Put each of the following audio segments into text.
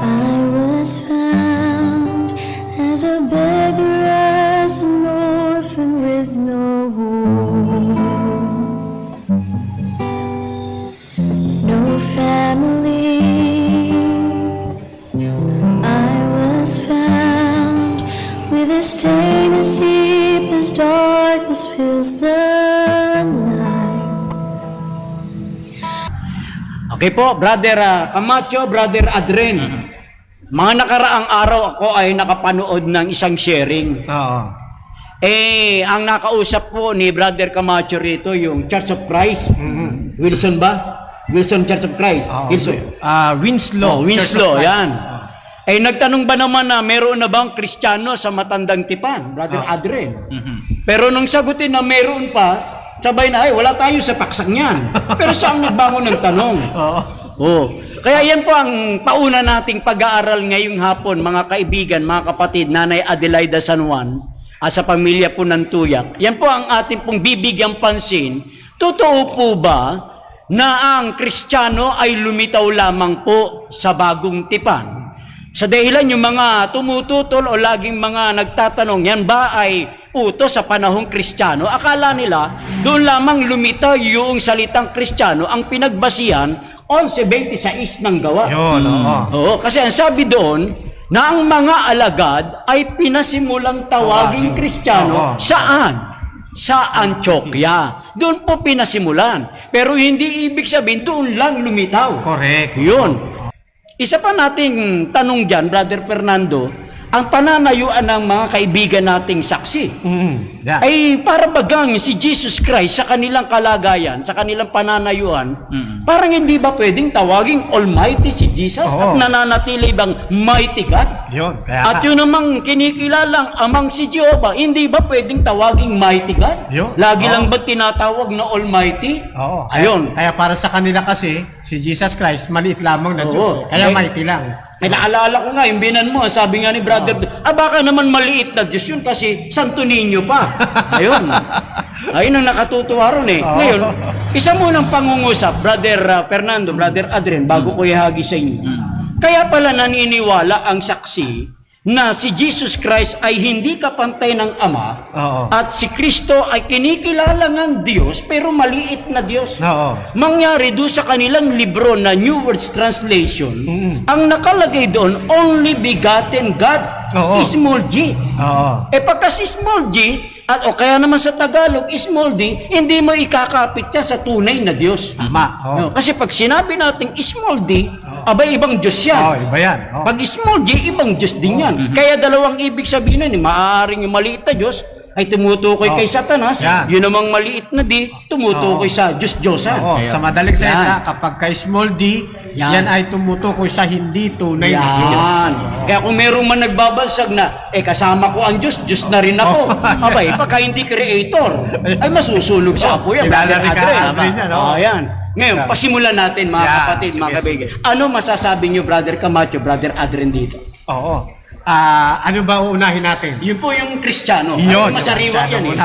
I was found as a beggar, as an orphan with no home, no family. I was found with a stain as deep as darkness fills the night. Okay po, Brother Camacho, Brother Adren. Mga nakaraang araw ako ay nakapanood ng isang sharing. Oo. Ang nakausap po ni Brother Camacho rito, yung Church of Christ. Wilson ba? Wilson Church of Christ. Wilson. Winslow. Winslow, yan. Nagtanong ba naman na meron na bang Kristiyano sa Matandang Tipan, Brother Adren? Pero nung sagutin na meron pa, sabay na, wala tayo sa paksak niyan. Pero siya ang nagbangon ng tanong. Kaya yan po ang pauna nating pag-aaral ngayong hapon, mga kaibigan, mga kapatid, Nanay Adelaida San Juan, sa pamilya po ng Tuyak. Yan po ang ating pong bibigyang pansin. Totoo po ba na ang Kristiyano ay lumitaw lamang po sa bagong tipan? Sa dahilan yung mga tumututol o laging mga nagtatanong, yan ba ay utos sa panahong Kristiyano? Akala nila, doon lamang lumitaw yung salitang Kristiyano ang pinagbasihan 11:26 ng gawa. Yun, Oo, kasi ang sabi doon, na ang mga alagad ay pinasimulang tawaging Kristiyano. Saan? Sa Antioquia. Doon po pinasimulan. Pero hindi ibig sabihin, doon lang lumitaw. Correct. Yun. Isa pa nating tanong dyan, Brother Fernando, ang pananayuan ng mga kaibigan nating saksi ay para bagang si Jesus Christ sa kanilang kalagayan, sa kanilang pananayuan, parang hindi ba pwedeng tawaging Almighty si Jesus at nananatili bang Mighty God? Yun. At yun namang kinikilalang amang si Jehovah, hindi ba pwedeng tawaging Mighty God? Yun. Lagi lang ba tinatawag na Almighty? Oo. Ayun. Kaya para sa kanila kasi, si Jesus Christ, maliit lamang na Diyos. Kaya mighty lang. Naalala ko nga, yung binan mo, sabi nga ni Brother, baka naman maliit na Diyos yun kasi Santo Niño pa. Ayun. Ayun ang nakatutuwa ron eh. Ngayon, isa munang pangungusap, Brother Fernando, Brother Adrian, bago ko ihagi sa inyo. Kaya pala naniniwala ang saksi na si Jesus Christ ay hindi kapantay ng Ama at si Kristo ay kinikilala ng Diyos pero maliit na Diyos. Mangyari doon sa kanilang libro na New Words Translation, ang nakalagay doon, only begotten God, small g. Pagka si small g, at o kaya naman sa Tagalog, small d, hindi mo ikakapit siya sa tunay na Diyos. Tama. Kasi pag sinabi natin small d, abay ibang Diyos yan. Iba yan. Pag small d, ibang Diyos din yan. Kaya dalawang ibig sabihin nun, maaaring yung maliit na Diyos ay tumutukoy kay Satanas, yun namang maliit na d, tumutukoy sa Diyos-Diyosan. Sa madaling salita, kapag kay small d, yan ay tumutukoy sa hindi tunay na Diyos. Kaya kung merong man nagbabalsag na, kasama ko ang Diyos, Diyos na rin ako. Abay, pagka hindi creator, ay masusulog sa apo yan. Ilalari ka Adrian yan. Yan. Ngayon, pasimulan natin mga kapatid, mga kaibigan. Ano masasabi niyo, Brother Camacho, Brother Adrian dito? Ano ba uunahin natin? Yun po yung Kristiyano. Yun. Masariwa yan eh.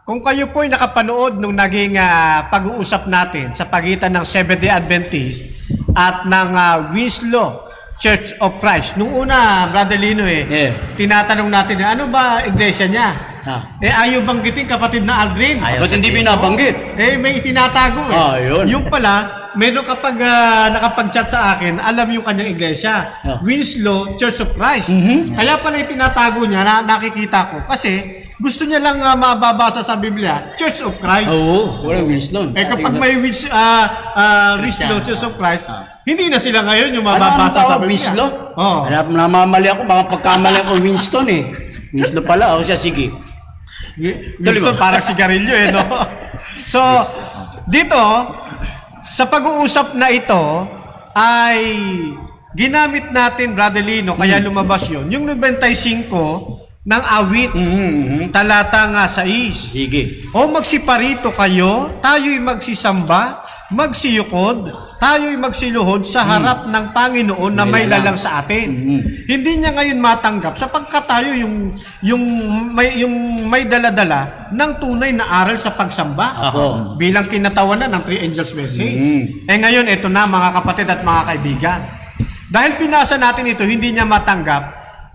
Kung kayo po ay nakapanood nung naging pag-uusap natin sa pagitan ng Seventh-day Adventist at ng Winslow Church of Christ. Nung una, Brother Lino tinatanong natin, ano ba iglesia niya? Ayaw banggitin kapatid na Aldrin. Ba't hindi binabanggit? May itinatago yun. Yung pala, meron kapag nakapag-chat sa akin, alam yung kanyang iglesia. Winslow Church of Christ. Kaya pala itinatago niya, nakikita ko. Kasi gusto niya lang mababasa sa Biblia, Church of Christ. Walang Winslow. Kapag may Winslow Church of Christ, hindi na sila ngayon yung mababasa sa Biblia. Winslow? Namamali ako, baka pagkamali ako Winston eh. Winslow pala, siya, sige. Winston parang sigarilyo no? So, dito, sa pag-uusap na ito, ay ginamit natin, Brother Lino, kaya lumabas yun, yung 95 ng awit, talata nga 6. Sige. O magsiparito kayo, tayo'y magsisamba, magsiyukod, tayo'y magsiluhod sa harap ng Panginoon na may lalang sa atin. Hindi niya ngayon matanggap sapagkat tayo yung may dala-dala ng tunay na aral sa pagsamba. Apo. Bilang kinatawanan ng Three Angels Message. Ngayon, ito na mga kapatid at mga kaibigan. Dahil pinasa natin ito, hindi niya matanggap,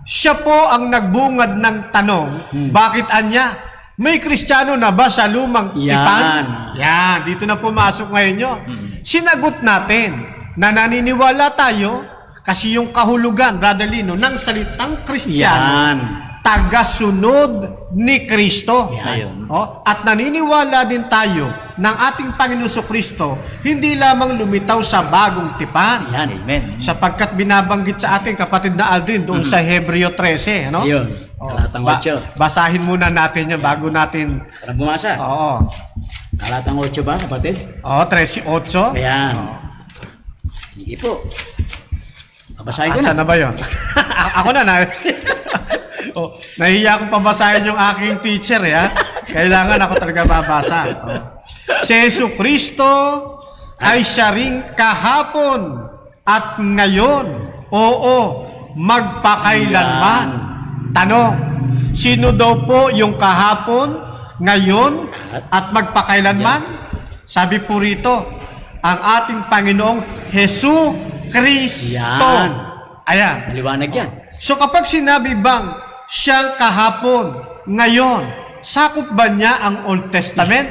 siya po ang nagbungad ng tanong, bakit anya? May Kristiyano na ba sa lumang tipan? Yan, dito na pumasok ngayon yun. Sinagot natin na naniniwala tayo kasi yung kahulugan, Brother Lino, ng salitang Kristiyano, tagasunod ni Kristo. At naniniwala din tayo ng ating Panginoon Kristo, hindi lamang lumitaw sa bagong tipan. Amen. Sapagkat binabanggit sa ating kapatid na Aldrin doon sa Hebreo 13, ano? Ayun. Talatang 8. Basahin muna natin yan bago natin... Sarap bumasa. Oo. Talatang 8 ba, kapatid? Oo, 13:8. Ayan. Sige po. Babasahin ko Asa na ba yun? Ako na. Nahiya akong pabasahin yung aking teacher, ha? Kailangan ako talaga babasa. Si Jesucristo ay siya ring kahapon at ngayon. Oo, magpakailanman. Tanong, sino daw po yung kahapon, ngayon, at magpakailanman? Sabi po rito, ang ating Panginoong Hesu Kristo. Ayan. Maliwanag yan. So kapag sinabi bang siyang kahapon, ngayon, sakop ba niya ang Old Testament?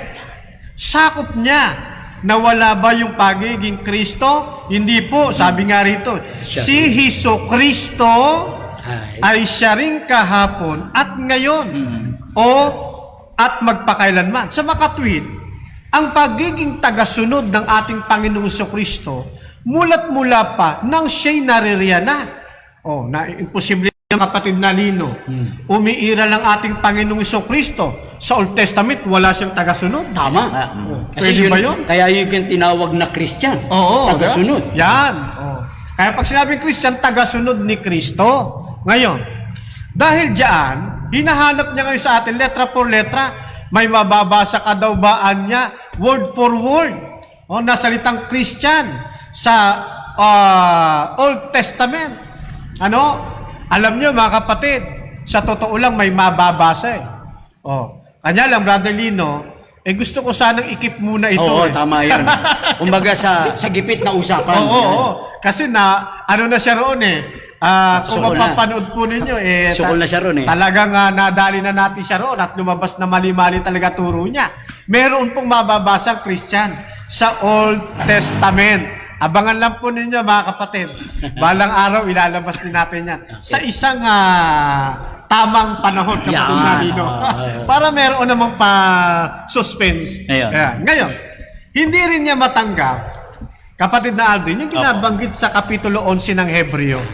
Sakop niya na wala ba yung pagiging Kristo? Hindi po. Sabi nga rito, si Hesu Kristo ay siya ring kahapon at ngayon at magpakailanman. Sa makatwid, ang pagiging tagasunod ng ating Panginoong Kristo mulat mula pa nang siya'y naririyan na. Na imposible yung kapatid na Lino. Umiira lang ating Panginoong Kristo. Sa Old Testament, wala siyang tagasunod. Tama. Pwede ba yun? Kaya yung tinawag na Christian. Tagasunod. Yan. Kaya pag sinabing Christian, tagasunod ni Kristo. Ngayon, dahil diyan, hinahanap niya ngayon sa atin, letra por letra, may mababasa ka daw baan niya, word for word, na salitang Christian sa Old Testament. Alam niyo mga kapatid, sa totoo lang may mababasa Kanya lang, Brother Lino, gusto ko sanang ikip muna ito. Oo, tama yan. Kumbaga sa gipit na usapan. Kasi ano na siya roon kung mapapanood po ninyo, sukol na siya roon talagang nadali na natin siya roon at lumabas na mali-mali talaga turo niya. Meron pong mababasang Christian sa Old Testament. Abangan lang po ninyo mga kapatid. Balang araw ilalabas din natin yan. Sa isang tamang panahon, kapatid na Lino. Para meron namang pa-suspense. Ngayon, hindi rin niya matanggap, kapatid na Aldrin, yung binabanggit sa Kapitulo 11 ng Hebreo,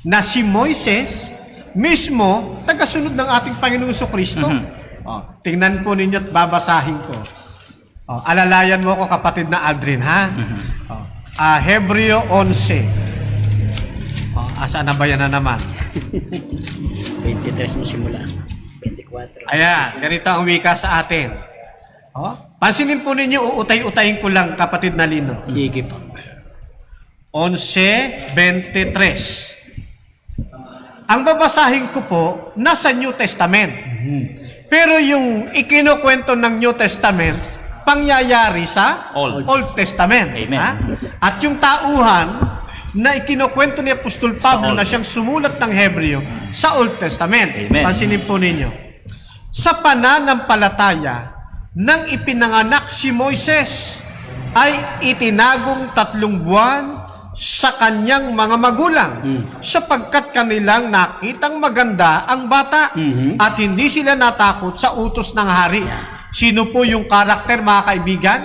na si Moises mismo tagasunod ng ating Panginoong Kristo. Tingnan po ninyo at babasahin ko. Alalayan mo ko, kapatid na Aldrin, ha? Hebreo 11. Asa na ba yan na naman? 23 mo simula. 24. Ayan, ganito ang wika sa atin. Pansinin po ninyo, uutay-utayin ko lang, kapatid na Lino. Sige po. 11:23. Ang babasahin ko po, nasa New Testament. Pero yung ikinukwento ng New Testament, pangyayari sa Old Testament. At yung tauhan na ikinukwento ni Apostol Pablo na siyang sumulat ng Hebreo sa Old Testament. Pansinin po ninyo. Sa pananampalataya, nang ipinanganak si Moises, ay itinagong 3 buwan sa kanyang mga magulang sapagkat kanilang nakitang maganda ang bata at hindi sila natakot sa utos ng hari. Sino po yung karakter, mga kaibigan?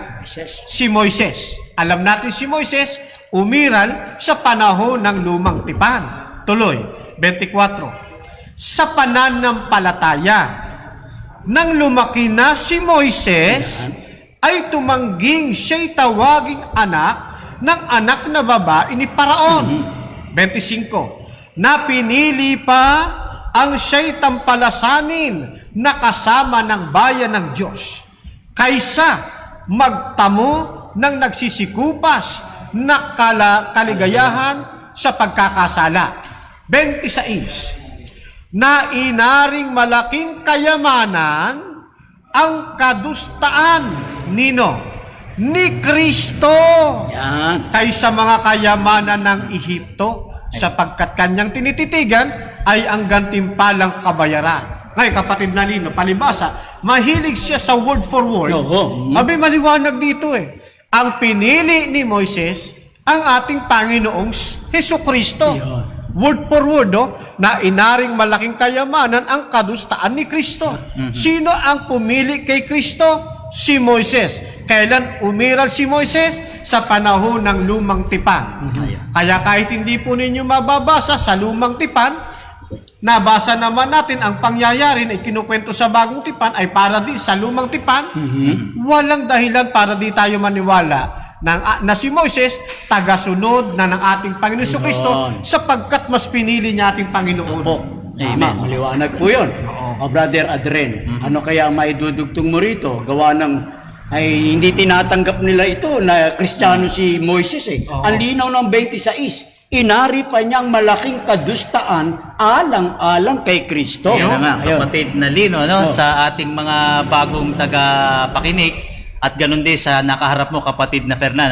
Si Moises. Alam natin si Moises, umiral sa panahon ng lumang tipan. Tuloy, 24. Sa pananampalataya, nang lumaki na si Moises, ay tumangging siya'y tawaging anak ng anak na babae ni Paraon. 25. Na pinili pa ang siya'y tampalasanin na kasama ng bayan ng Diyos kaysa magtamo ng nagsisikupas na kaligayahan sa pagkakasala. 26. Na inaring malaking kayamanan ang kadustaan ni Kristo Yan. kaysa mga kayamanan ng Ehipto, sapagkat kanyang tinititigan ay ang gantimpalang kabayaran. Ngayon, kapatid na Nino, palibasa, mahilig siya sa word for word. Oo. Abi, maliwanag dito eh. Ang pinili ni Moises, ang ating Panginoong Hesus Kristo. Yan. Word for word, na inaring malaking kayamanan ang kadustaan ni Kristo. Sino ang pumili kay Kristo? Si Moises. Kailan umiral si Moises? Sa panahon ng lumang tipan. Kaya kahit hindi po ninyo mababasa sa lumang tipan, nabasa naman natin ang pangyayari na ikinukwento sa bagong tipan ay para di sa lumang tipan. Walang dahilan para di tayo maniwala na si Moises tagasunod na ng ating Panginoon Kristo sapagkat mas pinili niya ating Panginoon. Opo. Amen. Maliwanag po yun. O Brother Adren, ano kaya ang maidudugtong mo rito? Gawa ng ay hindi tinatanggap nila ito na Kristiyano si Moises eh. Ang linaw ng 26, inari pa niyang malaking kadustaan alang-alang kay Kristo. Yan na nga, kapatid na Lino, sa ating mga bagong tagapakinig at ganun din sa nakaharap mo, kapatid na Fernan.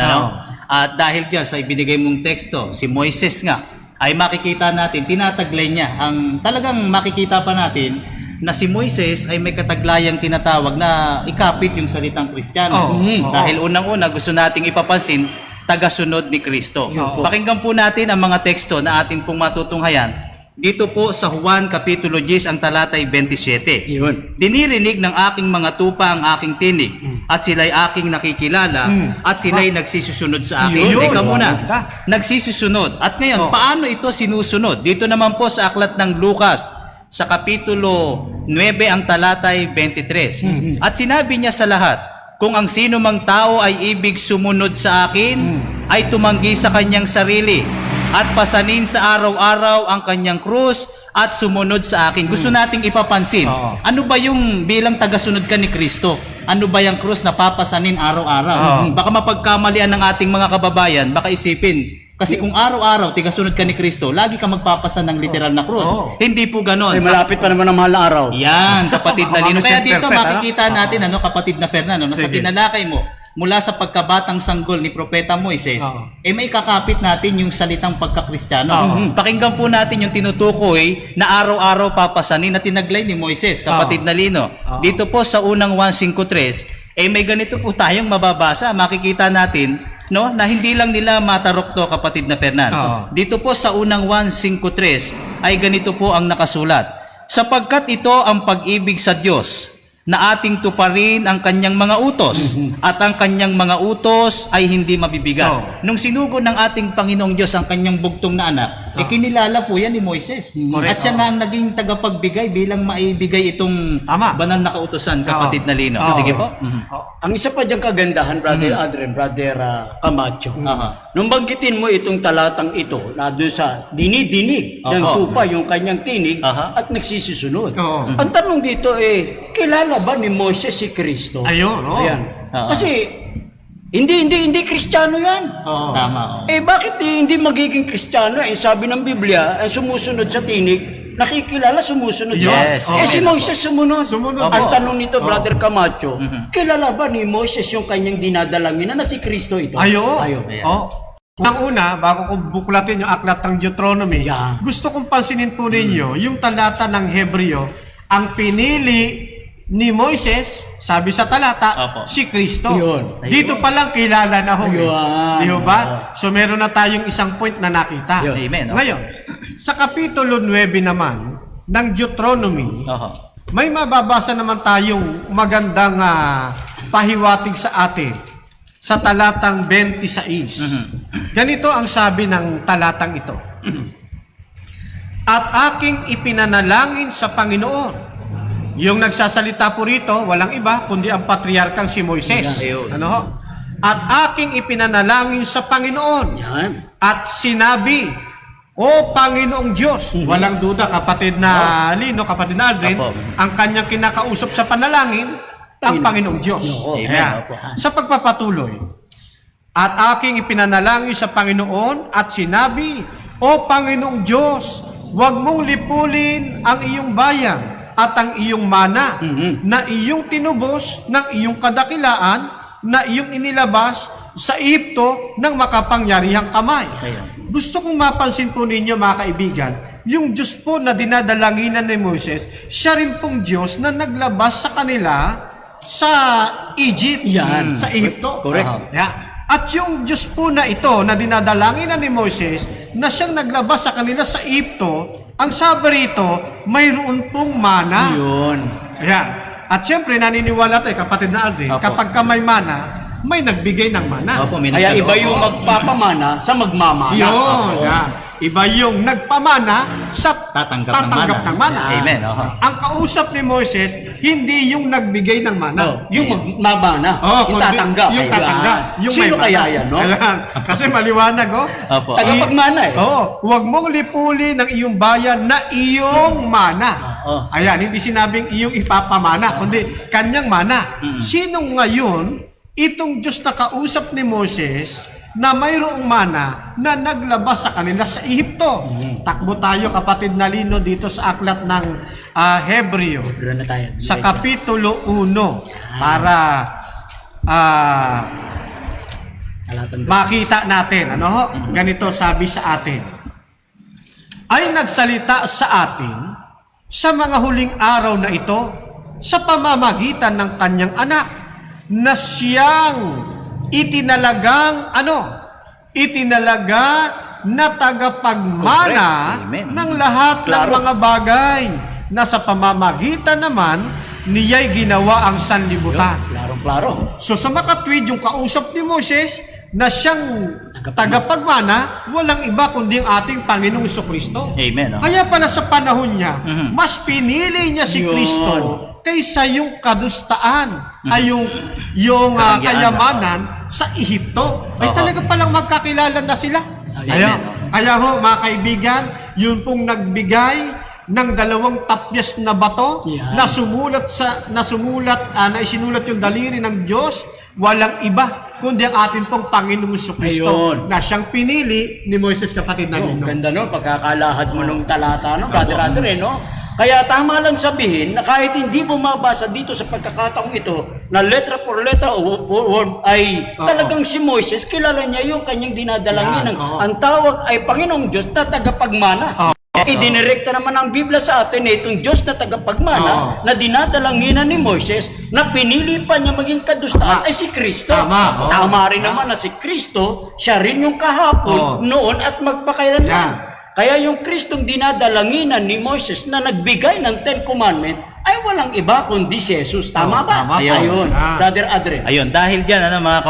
At dahil dyan sa ibinigay mong teksto, si Moises nga, ay makikita natin, tinataglay niya, ang talagang makikita pa natin na si Moises ay may kataglayang tinatawag na ikapit yung salitang Kristiyano. Dahil unang-una gusto nating ipapansin, tagasunod ni Kristo. Pakinggan po natin ang mga teksto na atin pong matutunghayan dito po sa Juan Kapitulo 10 ang talatay 27. Yun. Dinirinig ng aking mga tupa ang aking tinig at sila'y aking nakikilala at sila'y nagsisusunod sa akin. Yun. Teka muna, nagsisusunod. At ngayon, paano ito sinusunod? Dito naman po sa aklat ng Lucas sa Kapitulo 9 ang talatay 23. At sinabi niya sa lahat, kung ang sino mang tao ay ibig sumunod sa akin, ay tumanggi sa kanyang sarili at pasanin sa araw-araw ang kanyang krus at sumunod sa akin. Gusto nating ipapansin, ano ba yung bilang tagasunod ka ni Kristo? Ano ba yung krus na papasanin araw-araw? Baka mapagkamalian ng ating mga kababayan, baka isipin, kasi kung araw-araw tigasunod ka ni Kristo, lagi ka magpapasan ng literal na krus. Hindi po ganon. Ay, malapit pa naman ang mahal na araw. Yan, kapatid na Lino. Kaya dito Perfect, makikita natin, kapatid na Fernando, sa tinalakay mo, mula sa pagkabatang sanggol ni Propeta Moises, may kakapit natin yung salitang pagkakristyano. Pakinggan po natin yung tinutukoy na araw-araw papasanin na tinaglay ni Moises, kapatid na Lino. Dito po sa unang 1:5-3, may ganito po tayong mababasa. Makikita natin na hindi lang nila matarok to, kapatid na Fernando. Dito po sa unang 1:5-3 ay ganito po ang nakasulat. Sapagkat ito ang pag-ibig sa Diyos, na ating tuparin ang kanyang mga utos at ang kanyang mga utos ay hindi mabibigat. Nung sinugo ng ating Panginoong Diyos ang kanyang bugtong na anak, kinilala po yan ni Moises. At siya nga ang naging tagapagbigay bilang maibigay itong banal na kautusan, kapatid na Lino. Sige po. Ang isa pa diyang kagandahan, Brother Adrian, Brother Camacho, nung banggitin mo itong talatang ito, na doon sa dinidinig ng tupa yung kanyang tinig at nagsisisunod. Ang tanong dito kilala ba ni Moses si Kristo? Ayun. Ayan. Kasi hindi Kristiyano yan. Tama. Bakit hindi magiging Kristiyano? Sabi ng Biblia, sumusunod sa tinig, nakikilala, sumusunod Yes. si Moses sumunod. Ang tanong nito, Brother Camacho, kilala ba ni Moses yung kanyang dinadalangin na si Kristo ito? Ayun. Unang-una, bago ko buklatin yung aklat ng Deuteronomy, gusto kong pansinin po ninyo yung talata ng Hebreo, ang pinili ni Moises, sabi sa talata, si Kristo. Dito pa lang kilala na ho. Di ba? So meron na tayong isang point na nakita. Amen. Ngayon, sa Kapitulo 9 naman ng Deuteronomy, may mababasa naman tayong magandang pahiwatig sa atin sa talatang 26. Ganito ang sabi ng talatang ito. At aking ipinanalangin sa Panginoon. Yung nagsasalita po rito, walang iba, kundi ang patriarkang si Moises. At aking ipinanalangin sa Panginoon. At sinabi, O Panginoong Diyos, walang duda, kapatid na Lino, kapatid na Aldrin, ang kanyang kinakausap sa panalangin, ang Panginoong Diyos. Sa pagpapatuloy, At aking ipinanalangin sa Panginoon at sinabi, O Panginoong Diyos, huwag mong lipulin ang iyong bayan at ang iyong mana na iyong tinubos ng iyong kadakilaan na iyong inilabas sa Ehipto ng makapangyarihang kamay. Gusto kong mapansin po ninyo mga kaibigan, yung Diyos po na dinadalanginan ni Moses, siya rin pong Diyos na naglabas sa kanila sa Egypt, Yan. sa Ehipto. Correct. Yeah. At yung Diyos po na ito na dinadalanginan ni Moses, na siyang naglabas sa kanila sa Ehipto, ang sabi rito, mayroon pong mana. Yun. Ayan. At siyempre, naniniwala tayo, kapatid na Aldrin, Opo. kapag ka may mana, may nagbigay ng mana. Opo, may Kaya nagkaloob. iba yung magpapamana sa magmamana. Yun. Yan. Iba yung nagpamana sa Tatanggap ng ng mana. mana. Amen. Oho. Ang kausap ni Moses, hindi yung nagbigay ng mana. No, yung magmamana, yung kundi tatanggap. Yung Ayan. tatanggap. Yung Sino may kaya mana. yan, no? Ayan. Kasi maliwanag, oh. Opo. Tagapagmana eh. Huwag mong lipulin ng iyong bayan na iyong mana. Oo. Ayan, hindi sinabing iyong ipapamana, kundi kanyang mana. Sino ngayon, itong Diyos na kausap ni Moses, na mayroong mana na naglabas sa kanila sa Ehipto? Takbo tayo, kapatid na Lino, dito sa aklat ng Hebreo, Pero na tayo. sa Kapitulo 1, para makita natin, ano ho? Ganito sabi sa atin. Ay nagsalita sa atin sa mga huling araw na ito sa pamamagitan ng kanyang anak na siyang itinalaga na tagapagmana Correct. Amen. ng lahat ng Klaro. mga bagay na sa pamamagitan naman niya'y ginawa ang sanlibutan. Klarong-klaro. So sa makatwid yung kausap ni Moses na siyang tagapagmana, walang iba kundi ang ating Panginoong Jesucristo. Amen. Kaya pala sa panahon niya, mas pinili niya si Yun. Kristo kaysa yung kadustaan, ay yung Karangyaan. kayamanan sa Ehipto. Ay Oo. talaga palang magkakilala na sila. Ayan. Kaya ho, mga kaibigan, yun pong nagbigay ng 2 tapyas na bato Yan. na isinulat yung daliri ng Diyos, walang iba kundi ang ating pong Panginoong Jesucristo Ayun. na siyang pinili ni Moises, kapatid na No, Nino. ganda no, pagkakalahad mo nung talata, no, brother Andre, no? Kaya tama lang sabihin na kahit hindi mo mabasa dito sa pagkakataong ito na letra por letra o word ay talagang si Moises, kilala niya yung kanyang dinadalanginan. Yan, oo. Ang tawag ay Panginoong Diyos na tagapagmana. Idinirekta naman ang Biblia sa atin na itong Diyos na tagapagmana na dinadalanginan ni Moises na pinili pa niya maging kadustaan ay si Kristo. Tama, oo. Tama rin naman na si Kristo, siya rin yung kahapon, noon at magpakailanman. Yan. Kaya yung Kristong dinadalanginan ni Moses na nagbigay ng 10 Commandments ay walang iba kundi si Jesus. Tama ba? tama po. Ayun. Ah. Brother Adre. Ayun, dahil dyan, mga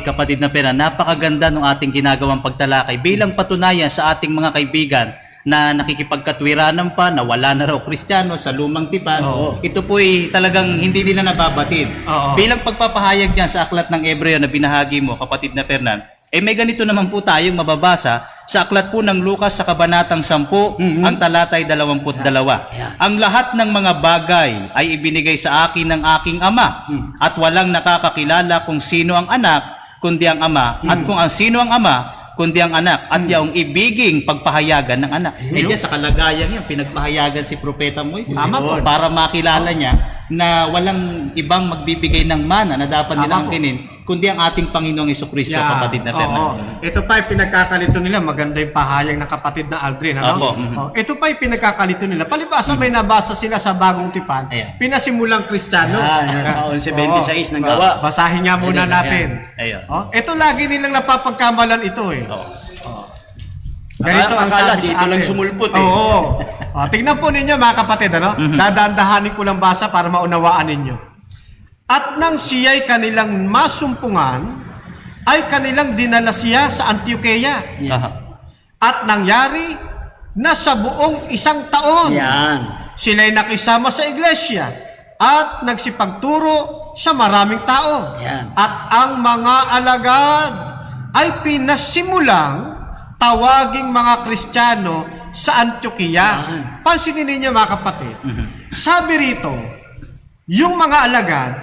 kapatid na pera, napakaganda ng ating ginagawang pagtalakay bilang patunayan sa ating mga kaibigan na nakikipagkatwiranan pa, na wala na raw Kristiyano sa lumang tipan. Oo. Ito po'y talagang hindi nila nababatid. Oo. Bilang pagpapahayag dyan sa aklat ng Hebreo na binahagi mo, kapatid na Fernan, may ganito naman po tayong mababasa sa aklat po ng Lucas sa kabanatang 10, ang talatay 22. Yeah. Ang lahat ng mga bagay ay ibinigay sa akin ng aking ama, at walang nakakakilala kung sino ang anak, kundi ang ama, at kung ang sino ang ama, kundi ang anak, at yung ibiging pagpahayagan ng anak. Diyan sa kalagayan niya, pinagpahayagan si Propeta Moises. Tama po. Para makilala niya na walang ibang magbibigay ng mana na dapat nilang Tama po. angkinin, kundi ang ating Panginoong Jesucristo, kapatid na Fernando. Ito pa yung pinagkakalito nila. Maganda yung pahayag ng kapatid na Aldrin. Ano? Opo. Ito pa yung pinagkakalito nila. Palibasa may nabasa sila sa Bagong Tipan. Ayan. Pinasimulang Kristiyano. Yan, sa 11:26 ng gawa. Basahin nga muna Ayan, natin. Ayun. Ito lagi nilang napapagkamalan ito eh. Oo. Ganito ang Akala sabi dito sa atin. lang sumulpot eh. Oo. Tingnan po ninyo mga kapatid, ano? Dadandahanin ko lang basa para maunawaan ninyo. At nang siya'y kanilang masumpungan, ay kanilang dinala siya sa Antioquia. Aha. At nangyari na sa buong 1 taon, Yan. sila'y nakisama sa iglesia at nagsipagturo sa maraming tao. Yan. At ang mga alagad ay pinasimulang tawaging mga Kristiyano sa Antioquia. Yan. Pansinin ninyo mga kapatid, sabi rito, yung mga alagad,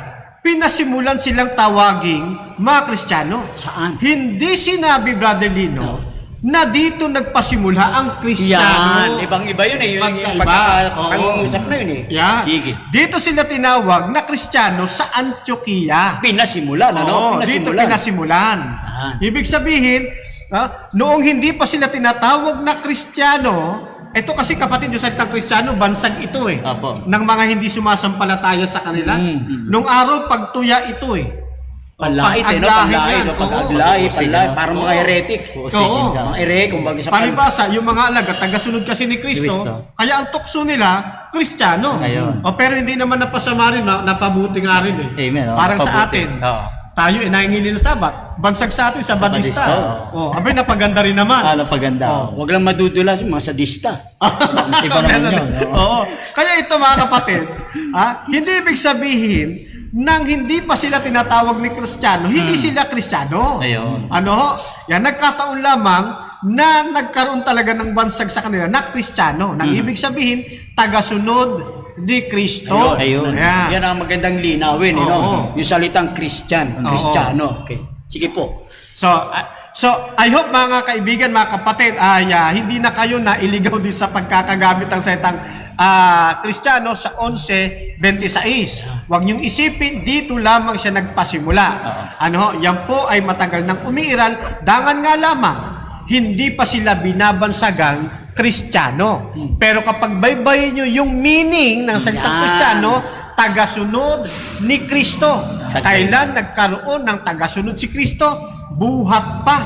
pinasimulan silang tawaging mga Kristiyano. Saan? Hindi sinabi, Brother Lino, na dito nagpasimula ang Kristiyano. Yan, ibang-iba yun eh. Yung Magkaiba. pag-uusap na yun eh. Yan. Sige. Dito sila tinawag na Kristiyano sa Antioquia. Pinasimulan, ano? Oo, dito pinasimulan. Ibig sabihin, noong hindi pa sila tinatawag na Kristiyano, ito kasi kapatid, yung salitang Kristiyano, bansag ito eh. Apo. Ng mga hindi sumasampalataya sa kanila. Nung araw, pagtuya ito eh. Panlait eh, no? Pag-aglahi Panlait, yan. no? Pag-aglay, Oo. panlait. Parang mga heretics. Oo. Mga ere, kumbaga sa Palibasa, yung mga alaga, tagasunod kasi ni Kristo, Kristo. kaya ang tukso nila, Kristiyano. Ayun. Pero hindi naman napasama rin, napabuti nga rin eh. Amen. Parang sa Pabuti. atin. Oo. Tayo, inaingin nila sabat. Bansag sa atin, sa Badista. Badista, Abay, napaganda rin naman. Ano paganda. Huwag lang madudulas yung mga sadista. Iba naman yun. Oo. Kaya ito mga kapatid, hindi ibig sabihin nang hindi pa sila tinatawag ni Kristiyano, hindi sila Kristiyano. Ayun. Ano? Yan, nagkataon lamang na nagkaroon talaga ng bansag sa kanila na Kristiyano. Nang ibig sabihin, tagasunod ni Kristo. Ayun. Yan. Yan ang magandang linawin, you know? Oo. Yung salitang Christian, Oo. Kristiyano. Okay. Sige po. So I hope mga kaibigan, mga kapatid, hindi na kayo na iligaw din sa pagkakagamit ng salitang Kristiyano sa 11:26. Huwag niyong isipin, dito lamang siya nagpasimula. Yan po ay matagal nang umiiral, dangan nga lamang, hindi pa sila binabansagang Kristiyano. Pero kapag baybayin niyo yung meaning ng salitang Yan. Kristiyano, tagasunod ni Kristo. Kailan nagkaroon ng tagasunod si Kristo? Buhat pa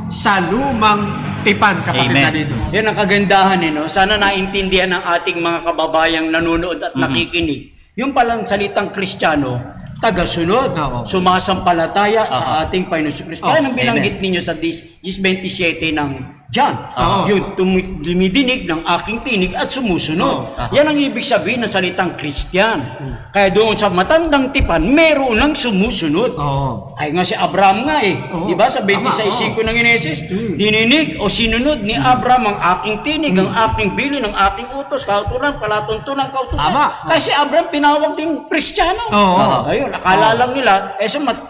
sa lumang tipan, kapatid Amen. na dito. Yan ang kagandahan, no? Sana naintindihan ng ating mga kababayang nanonood at nakikinig. Yung palang salitang Kristiyano, tagasunod, Oo. sumasampalataya sa ating Panginoon Kristo. Kaya nang Amen. binanggit ninyo sa 27 ng John, Oo. yung dumidinig ng aking tinig at sumusunod. Yan ang ibig sabihin ng salitang Kristiyan. Kaya doon sa matandang tipan, meron ng sumusunod. Oo. Ay nga si Abraham nga eh. Oo. Di ba sa Tama, 26:5 ng Genesis, dininig o sinunod ni Abraham ang aking tinig, ang aking bilin, ang aking utos, kautulan, palatuntunan, kautusan. Tama. Kasi Abraham tinawag din Kristiyano. Oo. Ayun, akala lang nila,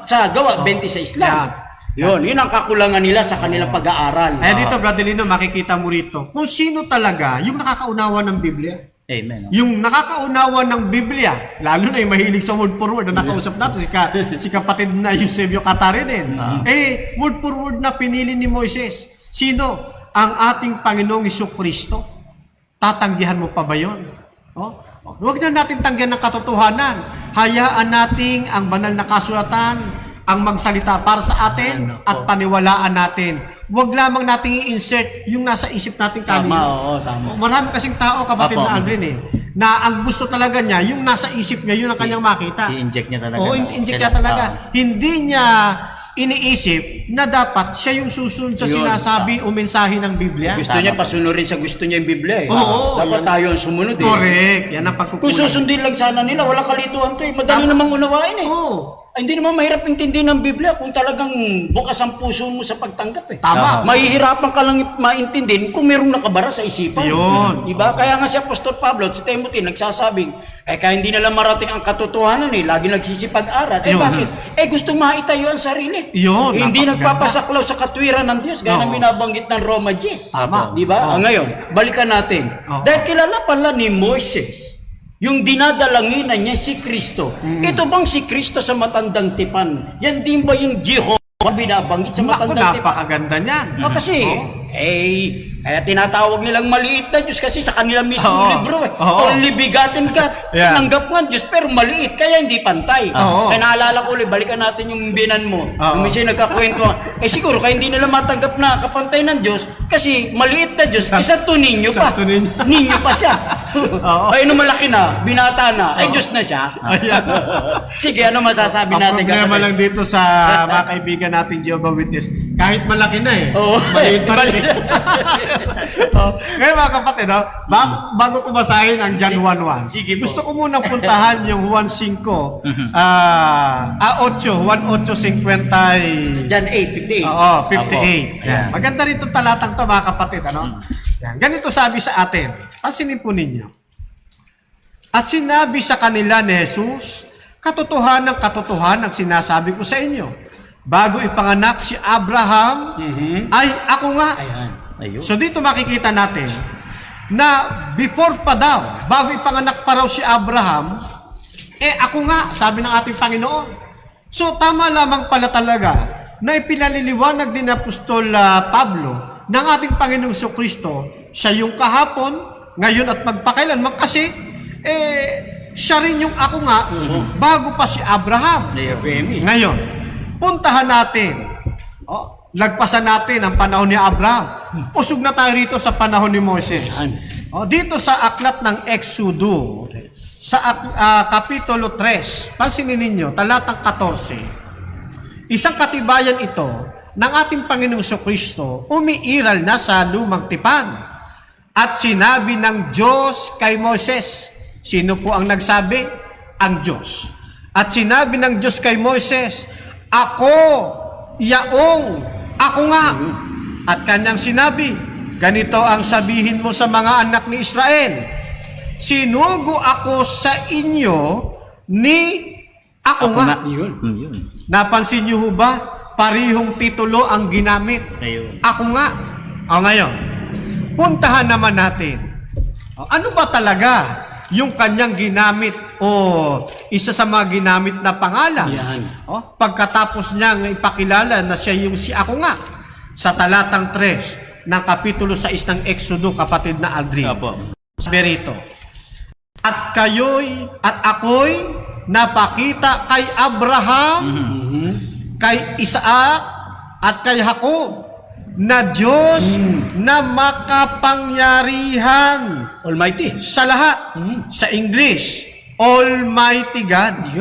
sa gawa, 26 lang. Yun ang kakulangan nila sa kanilang pag-aaral. Dito, Brother Lino, makikita mo rito kung sino talaga yung nakakaunawa ng Biblia. Amen. Yung nakakaunawa ng Biblia, lalo na yung mahilig sa word for word na nakausap natin, si kapatid na Eusebio Catarinen. Word for word na pinili ni Moises. Sino? Ang ating Panginoong Jesucristo. Tatanggihan mo pa ba yun? Huwag na natin tanggihan ng katotohanan. Hayaan nating ang banal na kasulatan ang magsalita para sa atin at paniwalaan natin. Huwag lamang nating i-insert yung nasa isip nating Tama, kanina. oo, tama. Marami kasing tao, kapatid Apo. na Aldrin na ang gusto talaga niya, yung nasa isip niya, yun ang kanyang makita. I-inject niya talaga. Oo, inject niya talaga. Hindi niya iniisip na dapat siya yung susunod sa Yun. sinasabi o mensahe ng Biblia. Gusto niya pasunurin sa gusto niya yung Biblia eh. Oo. Dapat tayo ang sumunod eh. Correct. Yan ang Kung pagkukulang. susundin lang sana nila, walang kalituhan to eh. Madali Tama. namang unawain eh. Oo. Ay, hindi naman mahirap intindihin ng Biblia kung talagang bukas ang puso mo sa pagtanggap eh. Tama. Mahihirapan ka lang maintindihin kung merong nakabara sa isipan. Yun. Diba? Kaya nga si Apostol Pablo at si Timothy nagsasabing, kaya hindi nila marating ang katotohanan eh. Lagi nagsisipag-aral. Yun. Bakit? Gusto maitayo ang sarili. Yun, Hindi napakaganda. nagpapasaklaw sa katwiran ng Diyos. Gaya ng Oo. binabanggit ng Roma 10. Tama. Diba? Oo. Ngayon, balikan natin. Oo. Dahil kilala pala ni Moises yung dinadalanginan niya si Kristo. Ito bang si Kristo sa matandang tipan? Yan din ba yung Jehovah binabanggit sa Naku, matandang tipan? napakaganda niyan. Kasi, Oo. kaya tinatawag nilang maliit na Diyos kasi sa kanila mismo Oo. libro eh. Oo. Only begotten God. Yeah. Tinanggap nga Diyos pero maliit kaya hindi pantay. Oo. Kaya naalala ko ulit, balikan natin yung binan mo. Oo. Yung minsan nagkakwento, siguro kaya hindi nila matanggap na kapantay ng Diyos kasi maliit na Diyos, isa to ninyo pa. Sakto ninyo. Ninyo pa siya. Oo. Ay, nung malaki na, binata na, ay Diyos na siya. Ayan. Sige, ano masasabi Ang natin? problema kapatid? lang dito sa mga kaibigan natin Jehovah Witness, kahit malaki na eh. Oo. Maliit pa rin. Kaya mga kapatid, bago ko basahin ang John 1:1, Sige po. gusto ko munang puntahan yung Juan 5, 8:50. Jan 8:58. Oo, 58. Apo. Yan. Maganda rin itong talatang to mga kapatid. Yan. Ganito sabi sa atin. Pansinin po ninyo. At sinabi sa kanila ni Jesus, Katotohanan sinasabi ko sa inyo. Bago ipanganak si Abraham, ay ako nga. Ayan. Ayun. So dito makikita natin na before pa daw, bago ipanganak pa raw si Abraham, ako nga, sabi ng ating Panginoon. So tama lamang pala talaga na ipinaliliwanag din Apostol Pablo ng ating Panginoong Jesucristo, siya yung kahapon, ngayon at magpakailanman kasi siya rin yung ako nga bago pa si Abraham. Ngayon, puntahan natin. Lagpasan natin ang panahon ni Abraham. Usog na tayo rito sa panahon ni Moses. Dito sa aklat ng Exodo, sa Kapitulo 3, pansinin ninyo, talatang 14, isang katibayan ito ng ating Panginoong Jesucristo umiiral na sa lumang tipan. At sinabi ng Diyos kay Moses, sino po ang nagsabi? Ang Diyos. At sinabi ng Diyos kay Moses, ako, yaong, ako nga. At kanyang sinabi, ganito ang sabihin mo sa mga anak ni Israel, sinugo ako sa inyo ni ako nga. Yun. Napansin niyo ho ba? Parihong titulo ang ginamit. Ayun. Ako nga. Ngayon, puntahan naman natin. Ano ba talaga yung kanyang ginamit o isa sa mga ginamit na pangalan? Yan. Pagkatapos niyang ipakilala na siya yung si ako nga sa talatang 3 ng Kapitulo 6 ng Exodo, kapatid na Aldrin. Sabi rito, at ako'y napakita kay Abraham, kay Isaac, at kay Jacob, na Diyos na makapangyarihan Almighty. sa lahat. Sa English, Almighty God.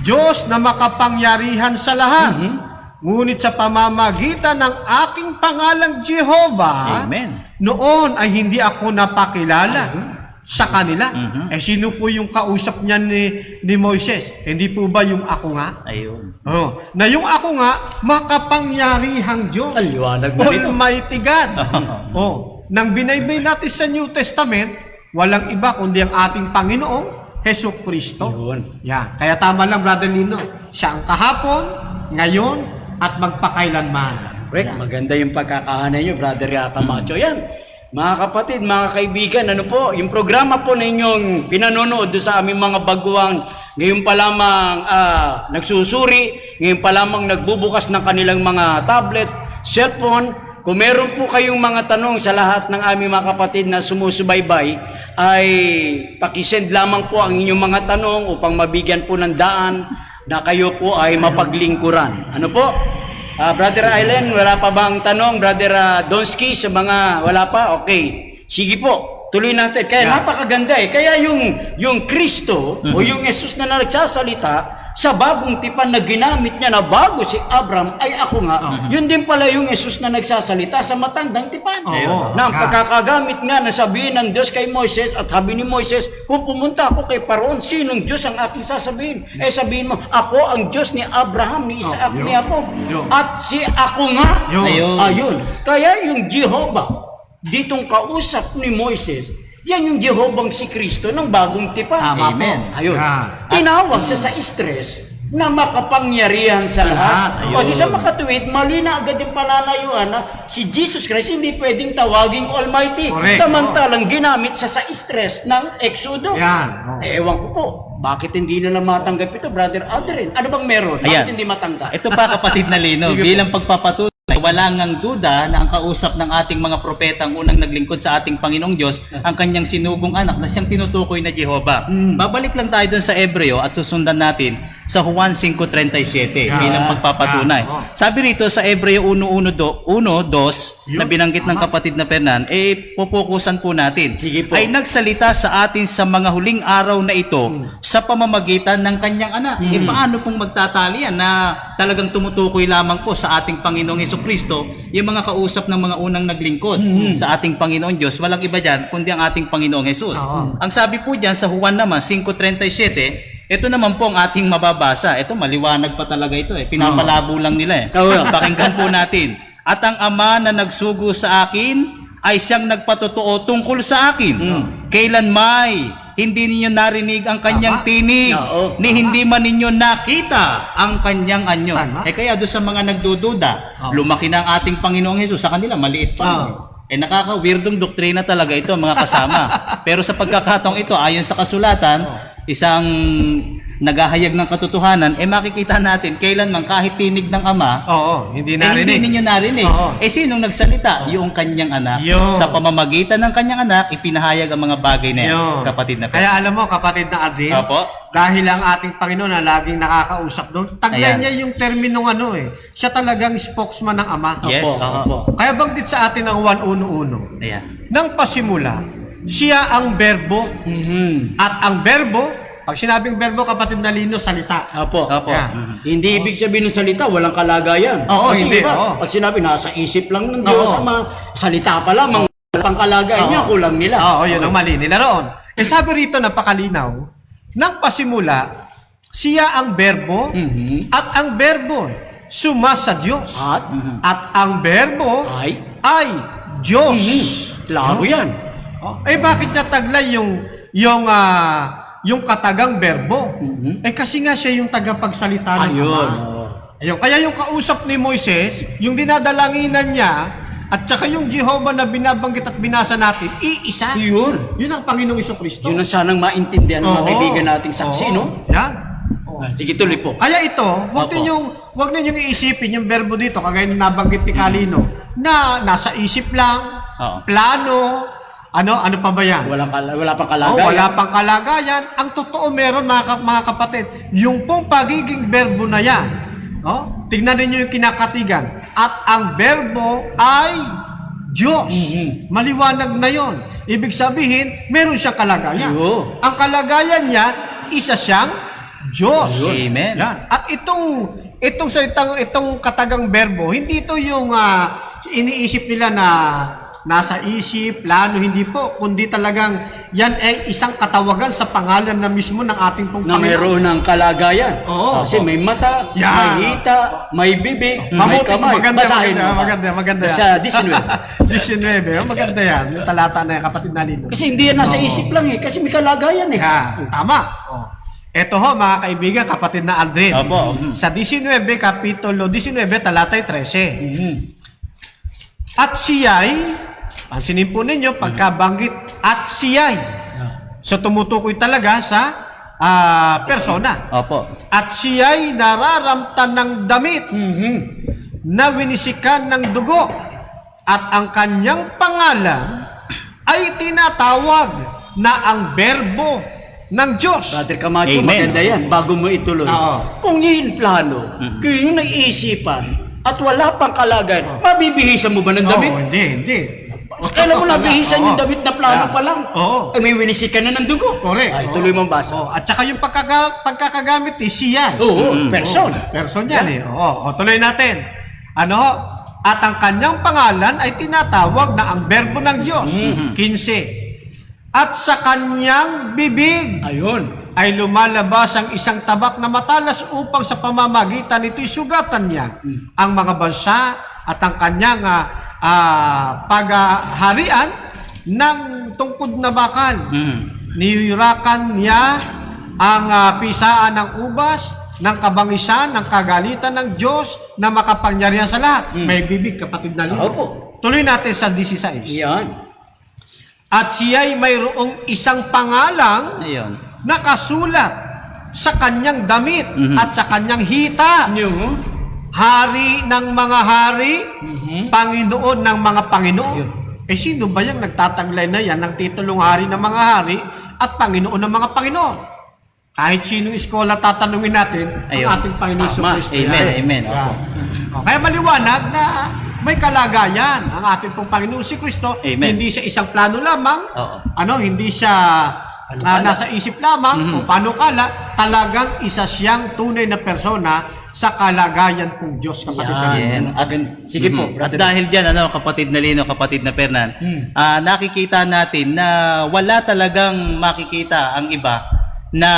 Diyos na makapangyarihan sa lahat. Ngunit sa pamamagitan ng aking pangalang Jehovah, noon ay hindi ako napakilala sa kanila. Sino po yung kausap niya ni Moises? Hindi po ba yung ako nga? Ayun. Na yung ako nga, makapangyarihang Diyos. Aliwanag mo dito. Almighty God. Nang binaybay natin sa New Testament, walang iba kundi ang ating Panginoong Hesus Kristo. Yan. Kaya tama lang, Brother Lino. Siya ang kahapon, ngayon, at magpakailanman. Correct. Maganda yung pagkakahanay nyo, Brother Camacho. Yan. Mga kapatid, mga kaibigan, ano po, yung programa po ninyong pinanonood sa aming mga baguang, ngayon pa lamang nagsusuri, ngayon pa lamang nagbubukas ng kanilang mga tablet, cellphone. Kung meron po kayong mga tanong sa lahat ng aming mga kapatid na sumusubaybay, ay pakisend lamang po ang inyong mga tanong upang mabigyan po ng daan na kayo po ay mapaglingkuran. Ano po? Brother Ailen, wala pa bang tanong? Brother Donsky, sa mga wala pa? Okay. Sige po, tuloy natin. Kaya napakaganda Kaya yung Kristo o yung Jesus na nagsasalita sa bagong tipan na ginamit niya na bago si Abraham ay ako nga. Yun din pala yung Jesus na nagsasalita sa matandang tipan. Na ang pagkakagamit nga na sabihin ng Diyos kay Moises at sabi ni Moises, kung pumunta ako kay Paraon, sinong Diyos ang aking sasabihin? Sabihin mo, ako ang Diyos ni Abraham, ni Isaac, ni Jacob. At si ako nga. Ayun. Kaya yung Jehovah, ditong kausap ni Moises, yan yung Jehovah si Kristo ng bagong tipan. Amen. Ayun. Tinawag sa stress na makapangyarihan sa lahat. Kasi sa makatuwid, mali na agad yung panalayuan na si Jesus Christ hindi pwedeng tawaging Almighty. Correct. Samantalang ginamit sa stress ng Exodo. Ewan ko po, bakit hindi na matanggap ito, Brother Adrian? Ano bang meron? Bakit hindi matanggap? Ito pa, kapatid na Lino, bilang pagpapatuloy, wala ngang duda na ang kausap ng ating mga propetang unang naglingkod sa ating Panginoong Diyos, ang kanyang sinugong anak na siyang tinutukoy na Jehovah. Babalik lang tayo dun sa Ebreo at susundan natin sa Juan 5:37 bilang pagpapatunay. Sabi rito sa Ebreo 1:2 na binanggit ng kapatid na Fernan, pupukusan po natin. Ay nagsalita sa atin sa mga huling araw na ito sa pamamagitan ng kanyang anak. Paano pong magtatali yan na talagang tumutukoy lamang po sa ating Panginoong Jesucristo, yung mga kausap ng mga unang naglingkod sa ating Panginoon Diyos, walang iba dyan kundi ang ating Panginoong Jesus. Ang sabi po dyan sa Juan naman 5:37, ito naman po ang ating mababasa. Ito maliwanag pa talaga ito pinapalabo lang nila Pakinggan po natin. At ang Ama na nagsugo sa akin ay siyang nagpatotoo tungkol sa akin. Kailan may hindi ninyo narinig ang kanyang tinig, Oo. ni hindi man ninyo nakita ang kanyang anyo. Tama. Kaya doon sa mga nagdududa, lumaki na ang ating Panginoong Hesus, sa kanila maliit pa. Nakaka-weirdong doktrina talaga ito, mga kasama. Pero sa pagkakataong ito, ayon sa kasulatan, isang naghahayag ng katotohanan, makikita natin kailanman kahit tinig ng Ama, Hindi hindi narinig. ninyo narinig. Oo. Sinong nagsalita? Yung kanyang anak. Yun. Sa pamamagitan ng kanyang anak, ipinahayag ang mga bagay na yan, Yun. kapatid na Kaya alam mo, kapatid na Adrian, Opo. dahil ang ating Panginoon na laging nakakausap doon, taglay Ayan. niya yung terminong siya talagang spokesman ng Ama. Yes, Opo. Kaya banggit sa atin ang 1:1:1. Ayan. Nang pasimula, siya ang berbo, at ang berbo, pag sinabing berbo, kapatid na Lino, salita. Opo. Opo. Yan. Hindi ibig sabihin ng salita, walang kalagayan. Oo, Kasi hindi, iba, oo. pag sinabi, nasa isip lang ng Diyos, Oo. Ama, salita pa lamang, walang kalagayan niya, kulang nila. Oo, yun ang mali nila roon. Sabi rito, napakalinaw, nang pasimula, siya ang berbo, at ang berbo, suma sa Diyos. At ang berbo ay Diyos. Klaro yan. Bakit niya taglay yung katagang berbo? Kasi nga siya yung tagapagsalita ng Ayun. Ama. Ayun. Kaya yung kausap ni Moises, yung dinadalanginan niya, at saka yung Jehovah na binabanggit at binasa natin, iisa. Yun. Yun ang Panginoong Kristo. Yun ang sanang maintindihan ng mga kaibigan nating saksi, no? Yan. Sige, tuloy po. Kaya ito, Opo. wag ninyong iisipin yung verbo dito, kagaya ng nabanggit ni Kalino, na nasa isip lang, Oo. plano, ano pa ba yan? Wala pang kalagayan. Wala pang kalagayan. Ang totoo meron, mga kapatid, yung pong pagiging verbo na yan, tignan ninyo yung kinakatigan, at ang verbo ay Diyos. Maliwanag na yon. Ibig sabihin, meron siyang kalagayan. Yo. Ang kalagayan niya, isa siyang Diyos. Amen. Yan. At itong katagang berbo, hindi ito yung iniisip nila na nasa isip, plano, hindi po, kundi talagang yan ay isang katawagan sa pangalan na mismo ng ating pong Na Panginoon. meron ng kalagayan. Oo. Kasi may mata, Yan. may hita, may bibig, may Mabuti po, kamay. Basahin mo. maganda yan. Sa 19. 19, maganda yan. Yung talata na yan, kapatid na Lino. Kasi hindi yan nasa isip lang kasi may kalagayan eh. Tama. Ito mga kaibigan, kapatid na Aldrin. Opo. Sa 19, kapitulo 19, talatay 13. At siya'y, pansinin po ninyo, pagkabanggit, at siya'y. So tumutukoy talaga sa persona. Opo. At siya'y nararamtan ng damit na winisikan ng dugo. At ang kanyang pangalan ay tinatawag na ang berbo ng Diyos. Brother Camacho, Amen. maganda yan. Bago mo ituloy. Oo. Kung yun plano, kung yun ang isipan, at wala pang kalagayan, mabibihisan mo ba ng damit? Hindi. Kailan mo nabihisan yung damit na plano pa lang? Oo. May winisikan na ng dugo. Correct. Ay, tuloy mong basa. At saka yung pagkakagamit, siya. Oo, person. Person yan tuloy natin. At ang kanyang pangalan ay tinatawag na ang berbo ng Diyos. 15. At sa kanyang bibig Ayun. ay lumalabas ang isang tabak na matalas upang sa pamamagitan nito'y sugatan niya ang mga bansa at ang kanyang paghaharian ng tungkod na bakal. Niyurakan niya ang pisaan ng ubas, ng kabangisan, ng kagalitan ng Diyos na makapangyarihan sa lahat. May bibig, kapatid na Lino. Opo. Tuloy natin sa 16. Yan. At siya'y mayroong isang pangalang Ayun. nakasulat sa kanyang damit at sa kanyang hita. Nyo? Hari ng mga hari, Panginoon ng mga Panginoon. Sino ba yung nagtataglay na yan ng titulong hari ng mga hari at Panginoon ng mga Panginoon? Kahit sinong iskola tatanungin natin, Ayun. ang ating Panginoon Tama. Kristo. Amen, yan. amen. Opo. Kaya maliwanag na may kalagayan ang ating pong Panginoon si Kristo. Amen. Hindi siya isang plano lamang. Oo. Hindi siya nasa isip lamang o panukala. Talagang isa siyang tunay na persona sa kalagayan pong Diyos, kapatid. Yan. Sige po, At brother. dahil dyan, kapatid na Lino, kapatid na Fernan, nakikita natin na wala talagang makikita ang iba na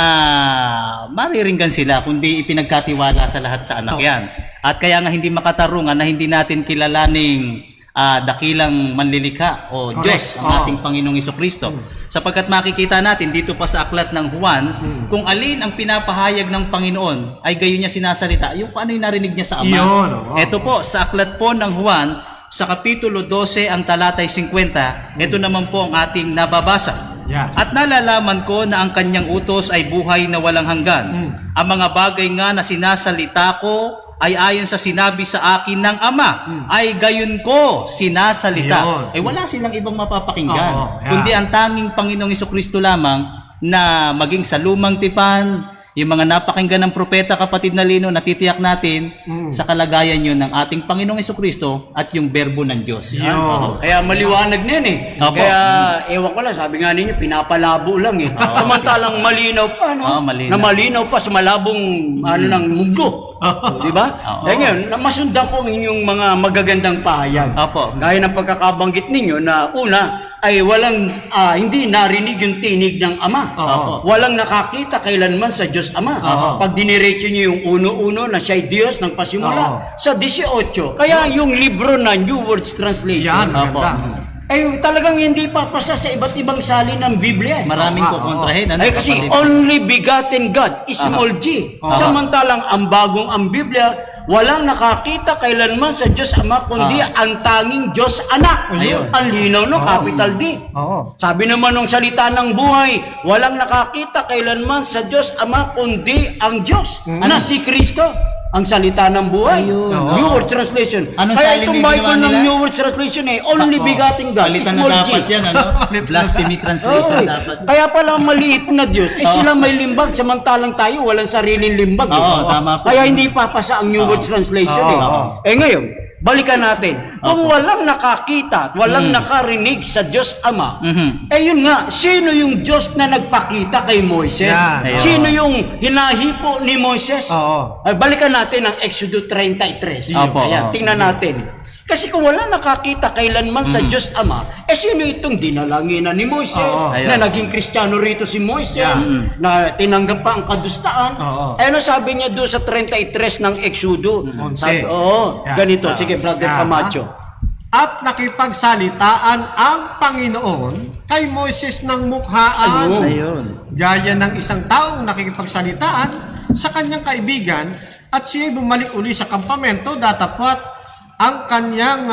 mariringgan sila, kundi ipinagkatiwala sa lahat sa anak yan. At kaya nga hindi makatarungan na hindi natin kilalaning dakilang manlilikha o Correct. Diyos ang ating Panginoong Hesukristo. Sapagkat makikita natin dito pa sa aklat ng Juan, kung alin ang pinapahayag ng Panginoon ay gayon niya sinasalita, yung paano yung narinig niya sa Ama. Yun, Ito po, sa aklat po ng Juan, sa Kapitulo 12, ang talatay 50, ito naman po ang ating nababasa. Yeah. At nalalaman ko na ang kanyang utos ay buhay na walang hanggan. Ang mga bagay nga na sinasalita ko ay ayon sa sinabi sa akin ng Ama, ay gayon ko sinasalita. Yun. Ay wala silang ibang mapapakinggan, Oo, yeah. kundi ang tanging Panginoong Hesukristo lamang na maging sa lumang tipan, yung mga napakinggan ng propeta, kapatid na Lino, natitiyak natin sa kalagayan yun ng ating Panginoong Hesukristo at yung berbo ng Diyos. Yun. Oo. Kaya maliwanag na yan eh. Opo. Kaya ewan ko lang, sabi nga ninyo, pinapalabo lang eh. Samantalang malinaw pa, no? Oo, malinaw. Na malinaw pa sa malabong ng mundo. Di ba? Oo. Eh ngayon, masundan ko ang inyong mga magagandang pahayag. Opo. Gaya ng pagkakabanggit ninyo na una, ay walang hindi narinig yung tinig ng Ama. Oo. Walang nakakita kailanman sa Diyos Ama. Oo. Pag diniretso niyo yung uno-uno na siya'y Diyos ng pasimula. Oo. Sa 18. Kaya yung libro na New Words Translation. Yan, Opo. maganda. Ay talagang hindi papasa sa iba't ibang salin ng Biblia. Maraming Oo, kukontrahin. Ano, Ay kasi kapatid? only begotten God, small g. Samantalang ang bagong ang Biblia, walang nakakita kailanman sa Diyos Ama, kundi ang tanging Diyos Anak. Ayun. Ang linaw no, capital D. Oo. Sabi naman ng salita ng buhay, walang nakakita kailanman sa Diyos Ama, kundi ang Diyos na si Kristo. Ang salita ng buhay. Ayun. New World Translation. Anong Kaya salin itong yung Bible ginawa ng nila? New World Translation only begotten God, Palitan na small g. dapat yan, ano? Blasphemy translation Oo, dapat. Kaya pala maliit na Diyos. Sila may limbag, samantalang tayo walang sariling limbag. Oo, tama po. Kaya hindi papasa ang New World Translation. Ngayon, balikan natin. Kung walang nakakita, walang nakarinig sa Diyos Ama, yun nga, sino yung Diyos na nagpakita kay Moises? Yan. Ayun. Sino yung hinahipo ni Moises? Oo. Ay, balikan natin ang Exodus 33. Opo. Ayan, tingnan natin. Kasi kung wala nakakita kailanman sa Diyos Ama, sino itong dinalanginan ni Moises, Oo. na naging Kristiyano rito si Moises, Yeah. na tinanggap pa ang kadustaan. Oo. Ano sabi niya doon sa 33 ng Exodus? Onse. Oo, Yeah. ganito. Sige, Brother Yeah. Camacho. At nakipagsalitaan ang Panginoon kay Moises ng mukhaan. Ayun. Gaya ng isang taong nakikipagsalitaan sa kanyang kaibigan at siya'y bumalik uli sa kampamento datapwat ang kanyang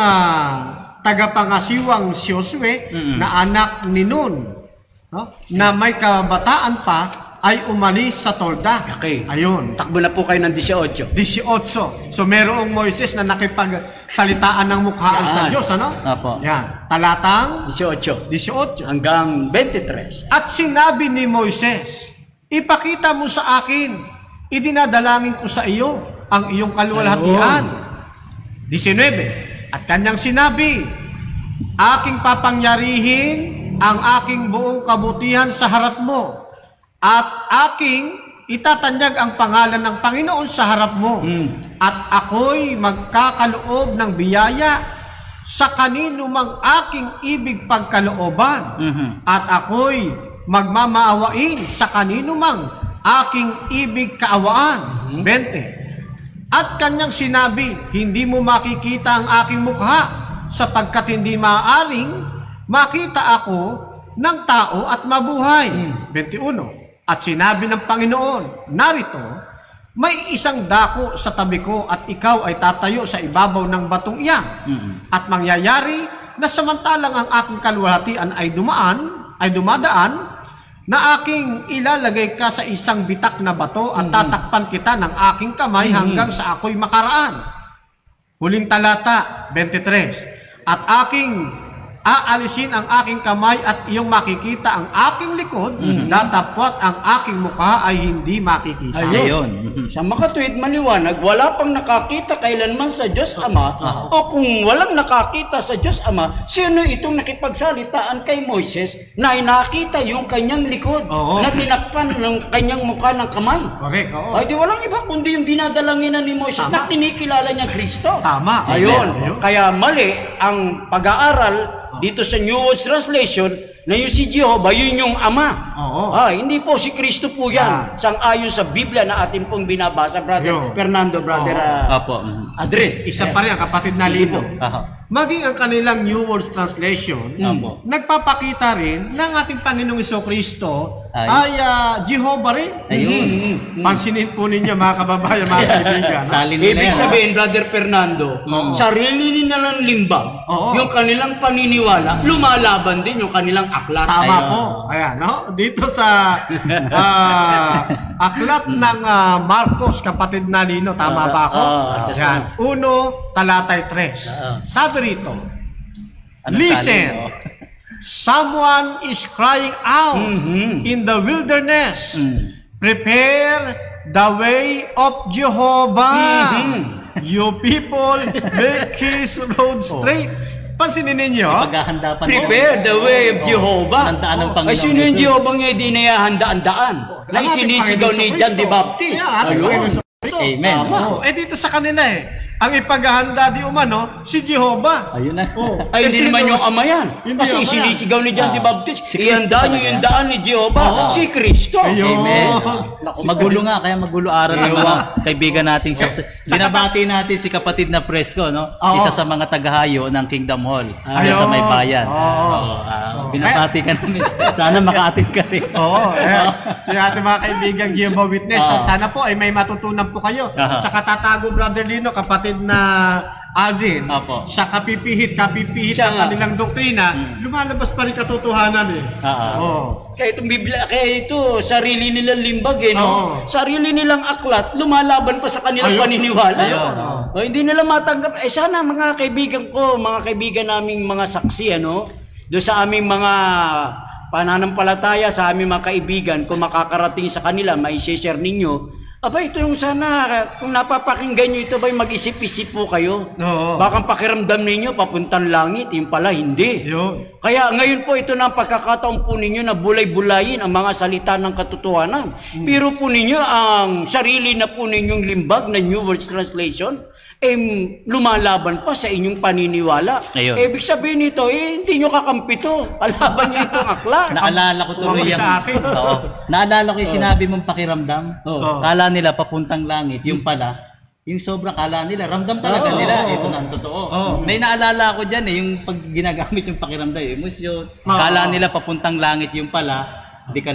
tagapangasiwang si Josue na anak ni Nun, no? Na may kabataan pa ay umalis sa tolda. Okay. Ayun. Takbo na po kayo ng 18. 18. So merong Moises na nakipagsalitaan ng mukhaan sa Yan. Diyos, ano? Opo. Yan. Talatang 18. 18. Hanggang 23. At sinabi ni Moises, ipakita mo sa akin, idinadalangin ko sa iyo ang iyong kaluwalhatian. 19. At kanyang sinabi, aking papangyarihin ang aking buong kabutihan sa harap mo at aking itatanyag ang pangalan ng Panginoon sa harap mo at ako'y magkakaloob ng biyaya sa kanino mang aking ibig pagkalooban at ako'y magmamaawain sa kanino mang aking ibig kaawaan. 20. At kanyang sinabi, hindi mo makikita ang aking mukha sapagkat hindi maaaring makita ako ng tao at mabuhay. 21. At sinabi ng Panginoon, narito, may isang dako sa tabi ko at ikaw ay tatayo sa ibabaw ng batong iyan. At mangyayari na samantalang ang aking kaluwalhatian ay dumadaan, na aking ilalagay ka sa isang bitak na bato at tatakpan kita ng aking kamay hanggang sa ako'y makaraan. Huling talata, 23. At aking aalisin ang aking kamay at iyong makikita ang aking likod, datapwat ang aking mukha ay hindi makikita. Ayun. Sa makatuwid maliwanag, wala pang nakakita kailanman sa Diyos Ama, o kung walang nakakita sa Diyos Ama, sino itong nakipagsalitaan kay Moises na nakita yung kanyang likod, Oo. na tinakpan ng kanyang mukha ng kamay? Correct, oo. Ay di walang iba kundi yung dinadalanginan ni Moises na kinikilala niya Kristo. Tama. Ayun. Ayun. Kaya mali ang pag-aaral dito sa New World Translation na yung si Jehovah, yun yung Ama. Oo. Hindi po si Kristo po yan. Sang-ayon sa Biblia na atin pong binabasa, Brother Yun. Fernando, Brother Opo. Adre. Isa pa rin, kapatid na Lino. Aha. maging ang kanilang New World Translation, Opo. nagpapakita rin ng ating Panginoong Kristo Ay. ay Jehovah rin. Ayun. Pansinin po ninyo mga kababayan, mga kaibigan. Salin nila Ibig yan. sabihin, Brother Fernando, sarili nilang limbag, Oo. yung kanilang paniniwala, lumalaban din yung kanilang aklat. Tama Ayun. po. Ayan, no? Dito sa aklat ng Marcos, kapatid na Lino, tama ba ako? Ayan. 1, talatay 3. Sabi rito, Anong listen, salin, someone is crying out in the wilderness, prepare the way of Jehovah. You people, make his road straight. Pansinin ninyo. Paghahanda pa Prepare the way of Jehovah. Nandaan ng Panginoon Ay, sino yung Jesus. Jehovah nga di nayahanda-andaan? Na Ang ating isinisigaw ni Panginoon John the Kristo. Baptist. Kaya ating Ayun. Panginoon Kristo. Amen. Tama. Dito sa kanila ang ipaghahanda di umano, si Jehovah. Ayun na. Ay, Kasi hindi naman ito- yung ama yan. Hindi Kasi ama yan. isinisigaw ni John the Baptist, Si Kristo ihanda niyo talaga yung yan. daan ni Jehovah, si Kristo. Ayun. Amen. Naku, magulo nga, kaya magulo aral ng mga kaibigan nating binabati natin si kapatid na Presko, no? Oo. Isa sa mga tagahayo ng Kingdom Hall. Ayun. Sa may bayan. Oo. Binabati ka namin. Sana makaatin ka rin. Oo. So ating mga kaibigang Jehovah Witness, Oo. sana po ay may matutunan po kayo Aha. sa katatago Brother Lino, kapatid na Aldrin, Opo. sa kapipihit Siya ng nga. kanilang doktrina, lumalabas pa rin katotohanan eh. Oo. Oo. Kaya itong Biblia, kaya ito, sarili nilang limbag no? Oo. Sarili nilang aklat, lumalaban pa sa kanilang Ayun. paniniwala. Ayun. O, hindi nila matanggap. Sana mga kaibigan ko, mga kaibigan naming mga saksi, doon sa aming mga pananampalataya, sa aming mga kaibigan, kung makakarating sa kanila, mai-share ninyo. Aba, ito yung sana, kung napapakinggan nyo ito, mag-isip-isip po kayo. Oo. Baka pakiramdam ninyo, papuntang langit, yung pala, hindi. Yun. Kaya ngayon po ito na ang pagkakataon po ninyo na bulay-bulayin ang mga salita ng katotohanan. Pero po ninyo ang sarili na po ninyong limbag na New World Translation, lumalaban pa sa inyong paniniwala. Ayun. Ibig sabihin nito, hindi nyo kakampi to. Kalaban nyo itong akla. Naalala ko tuloy Kumabalik yung... sa atin. Oo. Naalala ko yung sinabi mong pakiramdam. Oo. Kala nila papuntang langit. Yung pala, yung sobrang kala nila, ramdam talaga Oo. nila. Ito na ang totoo. Oo. May naalala ko dyan yung pag ginagamit yung pakiramdam, yung emosyon. Kala nila papuntang langit yung pala. Di ka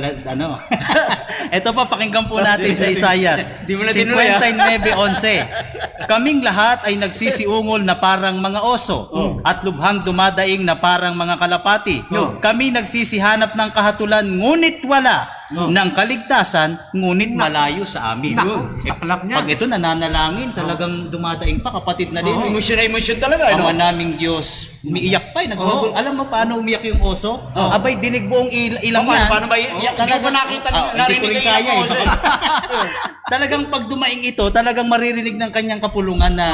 Ito pa, pakinggan po natin sa Isayas. Di mo na tinuloy, 59:11. Kaming lahat ay nagsisiungol na parang mga oso at lubhang dumadaing na parang mga kalapati. Kami nagsisihanap ng kahatulan ngunit wala, ng kaligtasan ngunit malayo sa amin. Naku, saklap niya. Pag ito nananalangin, talagang dumadaing pa, kapatid na din. Emotion na emotion talaga. Ang naming Diyos, umiiyak pa, nagmamagul. Alam mo paano umiyak yung oso? Abay, dinig buong ilang yan. Paano ba iyak? Hindi ko nakita, Hindi ko narinig rin ang kaya iyak eh. Talagang pag dumaing ito, talagang maririnig ng kanyang kapulungan na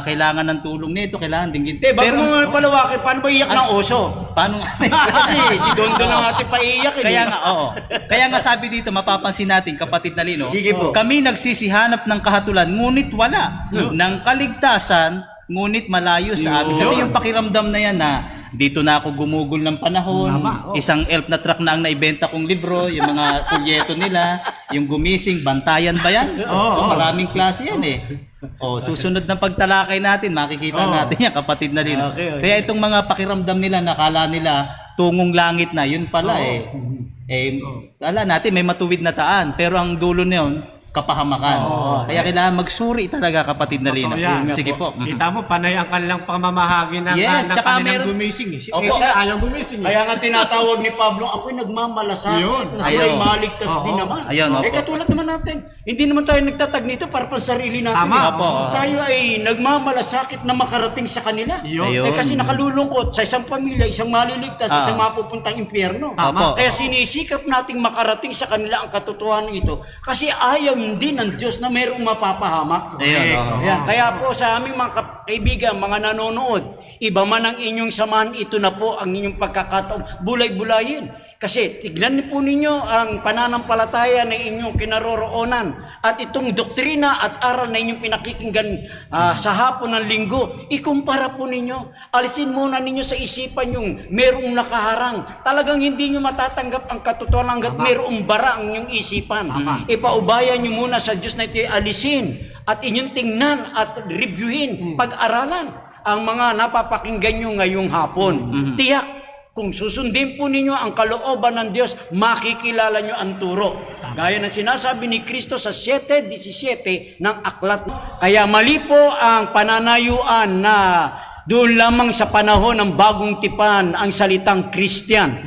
kailangan ng tulong nito, kailangan dinggin. Bago mo palawakin, paano ba iyak ng oso? Paano nga? Kasi si Dondo na natin paiiyak. Kaya nga, oo. Kaya nga sabi dito, mapapansin natin, kapatid na Lino, Sige po. kami nagsisihanap ng kahatulan, ngunit wala. Ng kaligtasan, ngunit malayo sa amin. Kasi yung pakiramdam na yan na dito na ako gumugol ng panahon, isang elf na truck na ang naibenta kong libro, yung mga folyeto nila, yung gumising, bantayan ba yan? Maraming klase yan eh. Susunod na pagtalakay natin, makikita natin yan, kapatid na Lino. Okay. Kaya itong mga pakiramdam nila, nakala nila, tungong langit na, yun pala wala natin, may matuwid na taan, pero ang dulo niyon, kapahamakan. Kaya kailangan magsuri talaga, kapatid na Lino. Yan. Sige po. Kita mo, panay ang kanilang pamamahagi ng, Yes, ng tsaka kanilang meron- gumising. Opo. Ayaw gumising. Kaya nga tinatawag ni Pablo, ako'y nagmamalasakit. Yun. Na sila'y maligtas din naman. Ayun, opo. Katulad naman natin, hindi naman tayo nagtatag nito para pang sarili natin. Tama. Opo. Tayo ay nagmamalasakit na makarating sa kanila. Yun. Ayun. Kasi nakalulungkot sa isang pamilya, isang maliligtas, Ah. isang mapupuntang impyerno. Opo. Kaya sinisikap nating makarating sa kanila ang katotohanan ito. Kasi ayaw din ng Diyos na mayroong mapapahamak. Ayun, Ayan. Kaya po sa aming mga kaibigan, mga nanonood, iba man ang inyong samahan, ito na po ang inyong pagkakataon. Bulay-bulayin. Kasi tignan po ninyo ang pananampalataya ng inyong kinaroroonan at itong doktrina at aral na inyong pinakikinggan sa hapon ng linggo. Ikumpara po ninyo. Alisin muna ninyo sa isipan yung merong nakaharang. Talagang hindi nyo matatanggap ang katotohanan hanggat merong bara ang inyong isipan. Ipaubayan nyo muna sa Diyos na ito, alisin at inyong tingnan at reviewin, pag-aralan. ang mga napapakinggan nyo ngayong hapon. Tiyak, kung susundin po ninyo ang kalooban ng Diyos, makikilala nyo ang turo. Gaya ng sinasabi ni Kristo sa 7:17 ng aklat. Kaya mali po ang pananayuan na doon lamang sa panahon ng bagong tipan ang salitang Christian.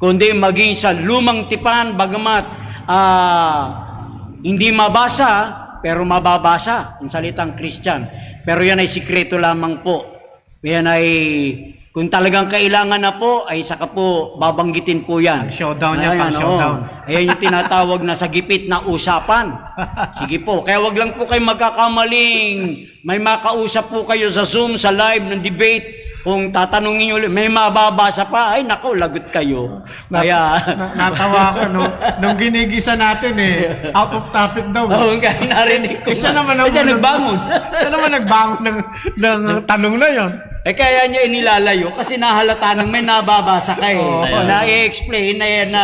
Kundi maging sa lumang tipan, bagamat hindi mabasa, pero mababasa ang salitang Christian. Pero yan ay sikreto lamang po. Yan ay, kung talagang kailangan na po, ay saka po babanggitin po yan. Showdown yan, pang showdown. Ayan yung tinatawag na sa gipit na usapan. Sige po, kaya wag lang po kayo magkakamaling. May makausap po kayo sa Zoom, sa live ng debate. Kung tatanungin nyo, may mababasa pa, ay nako, lagot kayo. Kaya... Natawa ako nung ginigisa natin out of topic daw. Oo, kaya narinig ko. Siya naman nagbangon. Siya naman nagbangon ng tanong na yon. Kaya niya inilalayo kasi nahalata nang may nababasa ka na i-explain na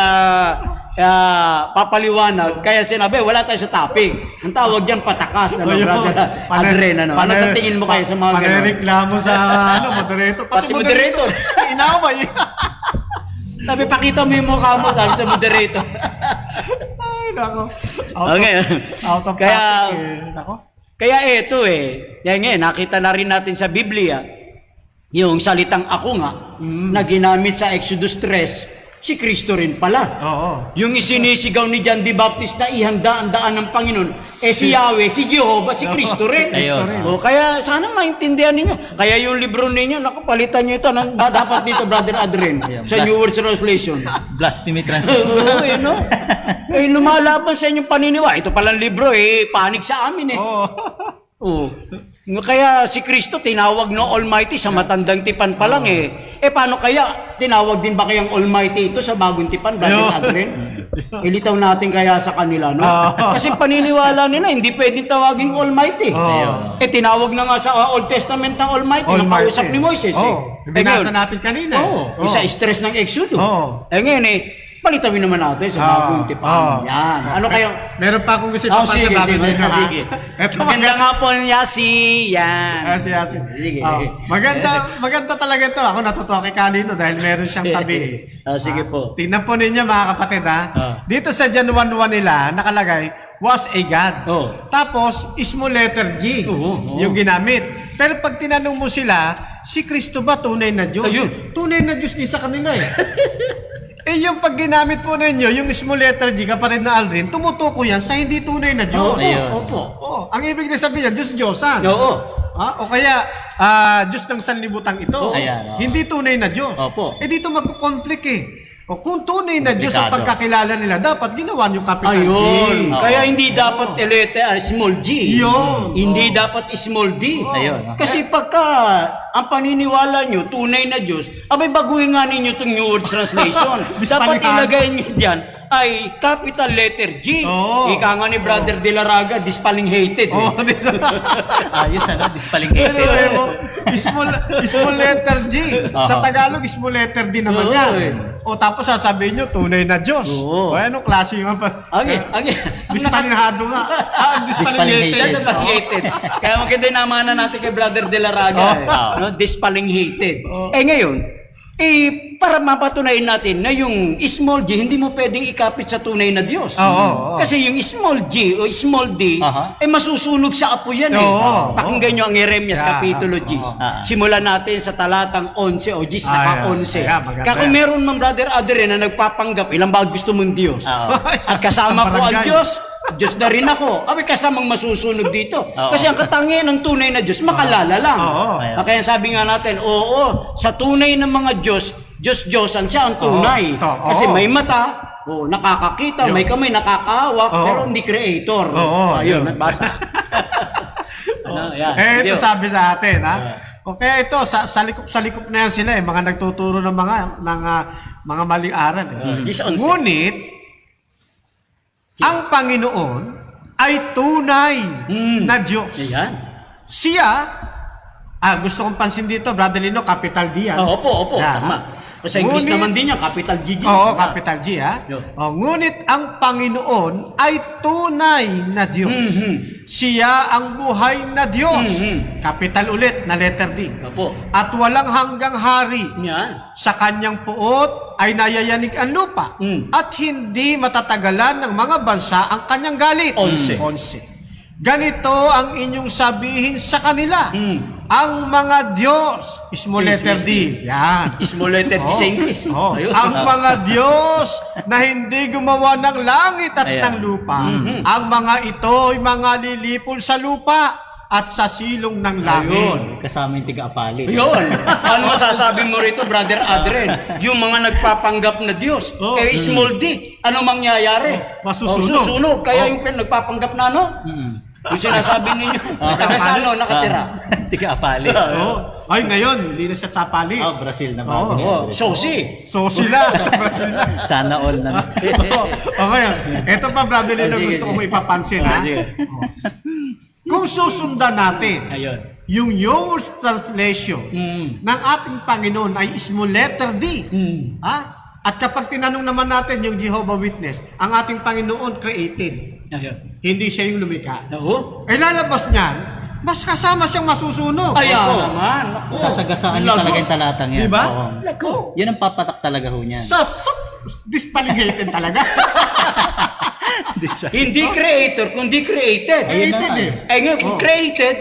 papaliwanag. Kaya sinabi, wala tayo sa topic. Ang tawag diyan patakas. Brother Adren, ano sa tingin mo kayo sa mga ganun? Panereklamo sa moderator. Pati moderator. Inaway. Sabi, pakita mo yung mukha mo, sabi sa moderator. Ay, nako. Out of kaya, topic. Nako. Kaya ito yan nakita na rin natin sa Biblia, yung salitang ako nga, na ginamit sa Exodus 3, si Kristo rin pala. Oo. Yung isinisigaw ni John the Baptist na ihanda ang daan ng Panginoon, si Yahweh, si Jehovah, si Kristo rin. Kaya sana maintindihan ninyo. Kaya yung libro ninyo, nakapalitan nyo ito. Dapat dito, Brother Adren, sa New World Translation. Blasphemy Translation. Lumalaban sa inyong paniniwa. Ito palang libro, panig sa amin Kaya si Kristo tinawag no Almighty sa matandang tipan pa lang paano kaya tinawag din ba kayang Almighty ito sa bagong tipan, Brother Adren? Ilitaw natin kaya sa kanila, no? Kasi paniniwala nila hindi pwedeng tawagin Almighty. Tinawag na nga sa Old Testament ng Almighty, ng kausap ni Moises. Binasa natin kanina. Isa stress ng Exodus. Ngayon palitawin naman natin sa bagong tipan. Yan. Ano kayo? Meron pa akong gusto ipapasa sige. Maganda nga po ng Yasi. Yan. Yasi. Sige. Maganda talaga ito. Ako natutuwa kay Kalino dahil meron siyang tabi. Sige po. Tingnan po ninyo mga kapatid Dito sa John 1:1 nila nakalagay was a God. Tapos small letter G yung ginamit. Pero pag tinanong mo sila, si Kristo ba tunay na Diyos? Tunay na Diyos din sa kanila yung pag ginamit po ninyo, yung small letter G, kapatid na Aldrin, tumutuko yan sa hindi tunay na Diyos. Opo. Ang ibig na sabihin yan, Diyos-Diyosan. O kaya, Diyos ng sanlibutan ito. Hindi tunay na Diyos. Dito magkukonflict kung tunay na Diyos ang pagkakilala nila, dapat ginawa yung capital G. Kaya hindi dapat small G. Hindi dapat small D. Kasi pagka ang paniniwala nyo, tunay na Diyos, baguhin nga ninyo itong New World Translation. Dapat ilagay nyo dyan ay capital letter G. Ika nga ni Brother De La Raga, dispaling hated. Ayos dispaling hated. Small letter G. Sa Tagalog, small letter D naman yan. Tapos sasabihin nyo, tunay na Diyos. Anong klase yung dispalinghado nga. Dispaling hated. Kaya maganda naman natin kay Brother De La Raga. Dispaling hated. Ngayon, para mapatunayan natin na yung small g, hindi mo pwedeng ikapit sa tunay na Diyos. Kasi yung small g o small d, masusunog sa apo yan Pakinggan nyo ang Jeremias Kapitulo 10. Simulan natin sa talatang 11 o 10 saka 11. Kaya kung meron mang Brother Adrian na nagpapanggap, ilang ba gusto mong Diyos? At kasama ko ang Diyos na rin ako. Kasamang masusunog dito. Kasi ang katangian ng tunay na Diyos, makalala lang. Kaya sabi nga natin, sa tunay ng mga Diyos-Diyosan siya ang tunay. Kasi may mata, nakakakita, may kamay, nakakahawak, pero hindi creator. Ayun, nabasa. Ito sabi sa atin, Okay, ito sa likop na yan sila mga nagtuturo ng mga maling aral. Ngunit ang Panginoon ay tunay na Diyos. Siya Gusto kong pansin dito, Brother Lino, capital D yan. Opo, Yeah. tama. Sa English Ngunit- naman din yan, capital GG. Oo, capital G, ha? Yun. Ngunit ang Panginoon ay tunay na Diyos. Mhm. Siya ang buhay na Diyos. Mhm. Capital ulit na letter D. Opo. At walang hanggang hari. Yan. Sa kanyang puot ay nayayanig ang lupa. Mm. At hindi matatagalan ng mga bansa ang kanyang galit. 11. Ganito ang inyong sabihin sa kanila. Mm. Ang mga Diyos, small letter D. Yan. Small letter D sa English. Oh. Ayun. Ang mga Diyos na hindi gumawa ng langit at Ayan. ng lupa. Mhm. Ang mga ito ay mga lilipol sa lupa at sa silong ng langit. Ayun. Kasama yung tiga-apali. Yun. Ano masasabi mo rito, Brother Adren? Yung mga nagpapanggap na Diyos. Oh. Small D, ano mangyayari? Masusunog. Susunog. Kaya Oh. yung nagpapanggap na ano? Yung sinasabi ninyo, taga sa ano, nakatira. Tiga-apali. Oh. Ay, ngayon, hindi na siya sapali. Oh, Brazil na ba? Oh, Sosi. So sila, sa Brazil na. Sana all na. Okay, ito pa, Brother Lino, Sige, gusto ko sige. mo ipapansin, ha? Sige. Kung susundan natin Ayun. yung Yours translation Mm. ng ating Panginoon ay small letter D. Mm. Ha? At kapag tinanong naman natin yung Jehovah Witness, ang ating Panginoon created. Ayun. Hindi siya yung lumikha. Oo. Ay lalabas niyan, mas kasama siyang masusunog. Ayan Opo. naman. Naku. Sasagasaan niya Lago. talaga yung talatang yan. Di ba? Oo. Lago. Yan ang papatak talaga ho niyan. Dispaligated talaga. Hindi creator, kundi created. Ayun na Created nga. eh. Ay ngayon, kung Oh. created,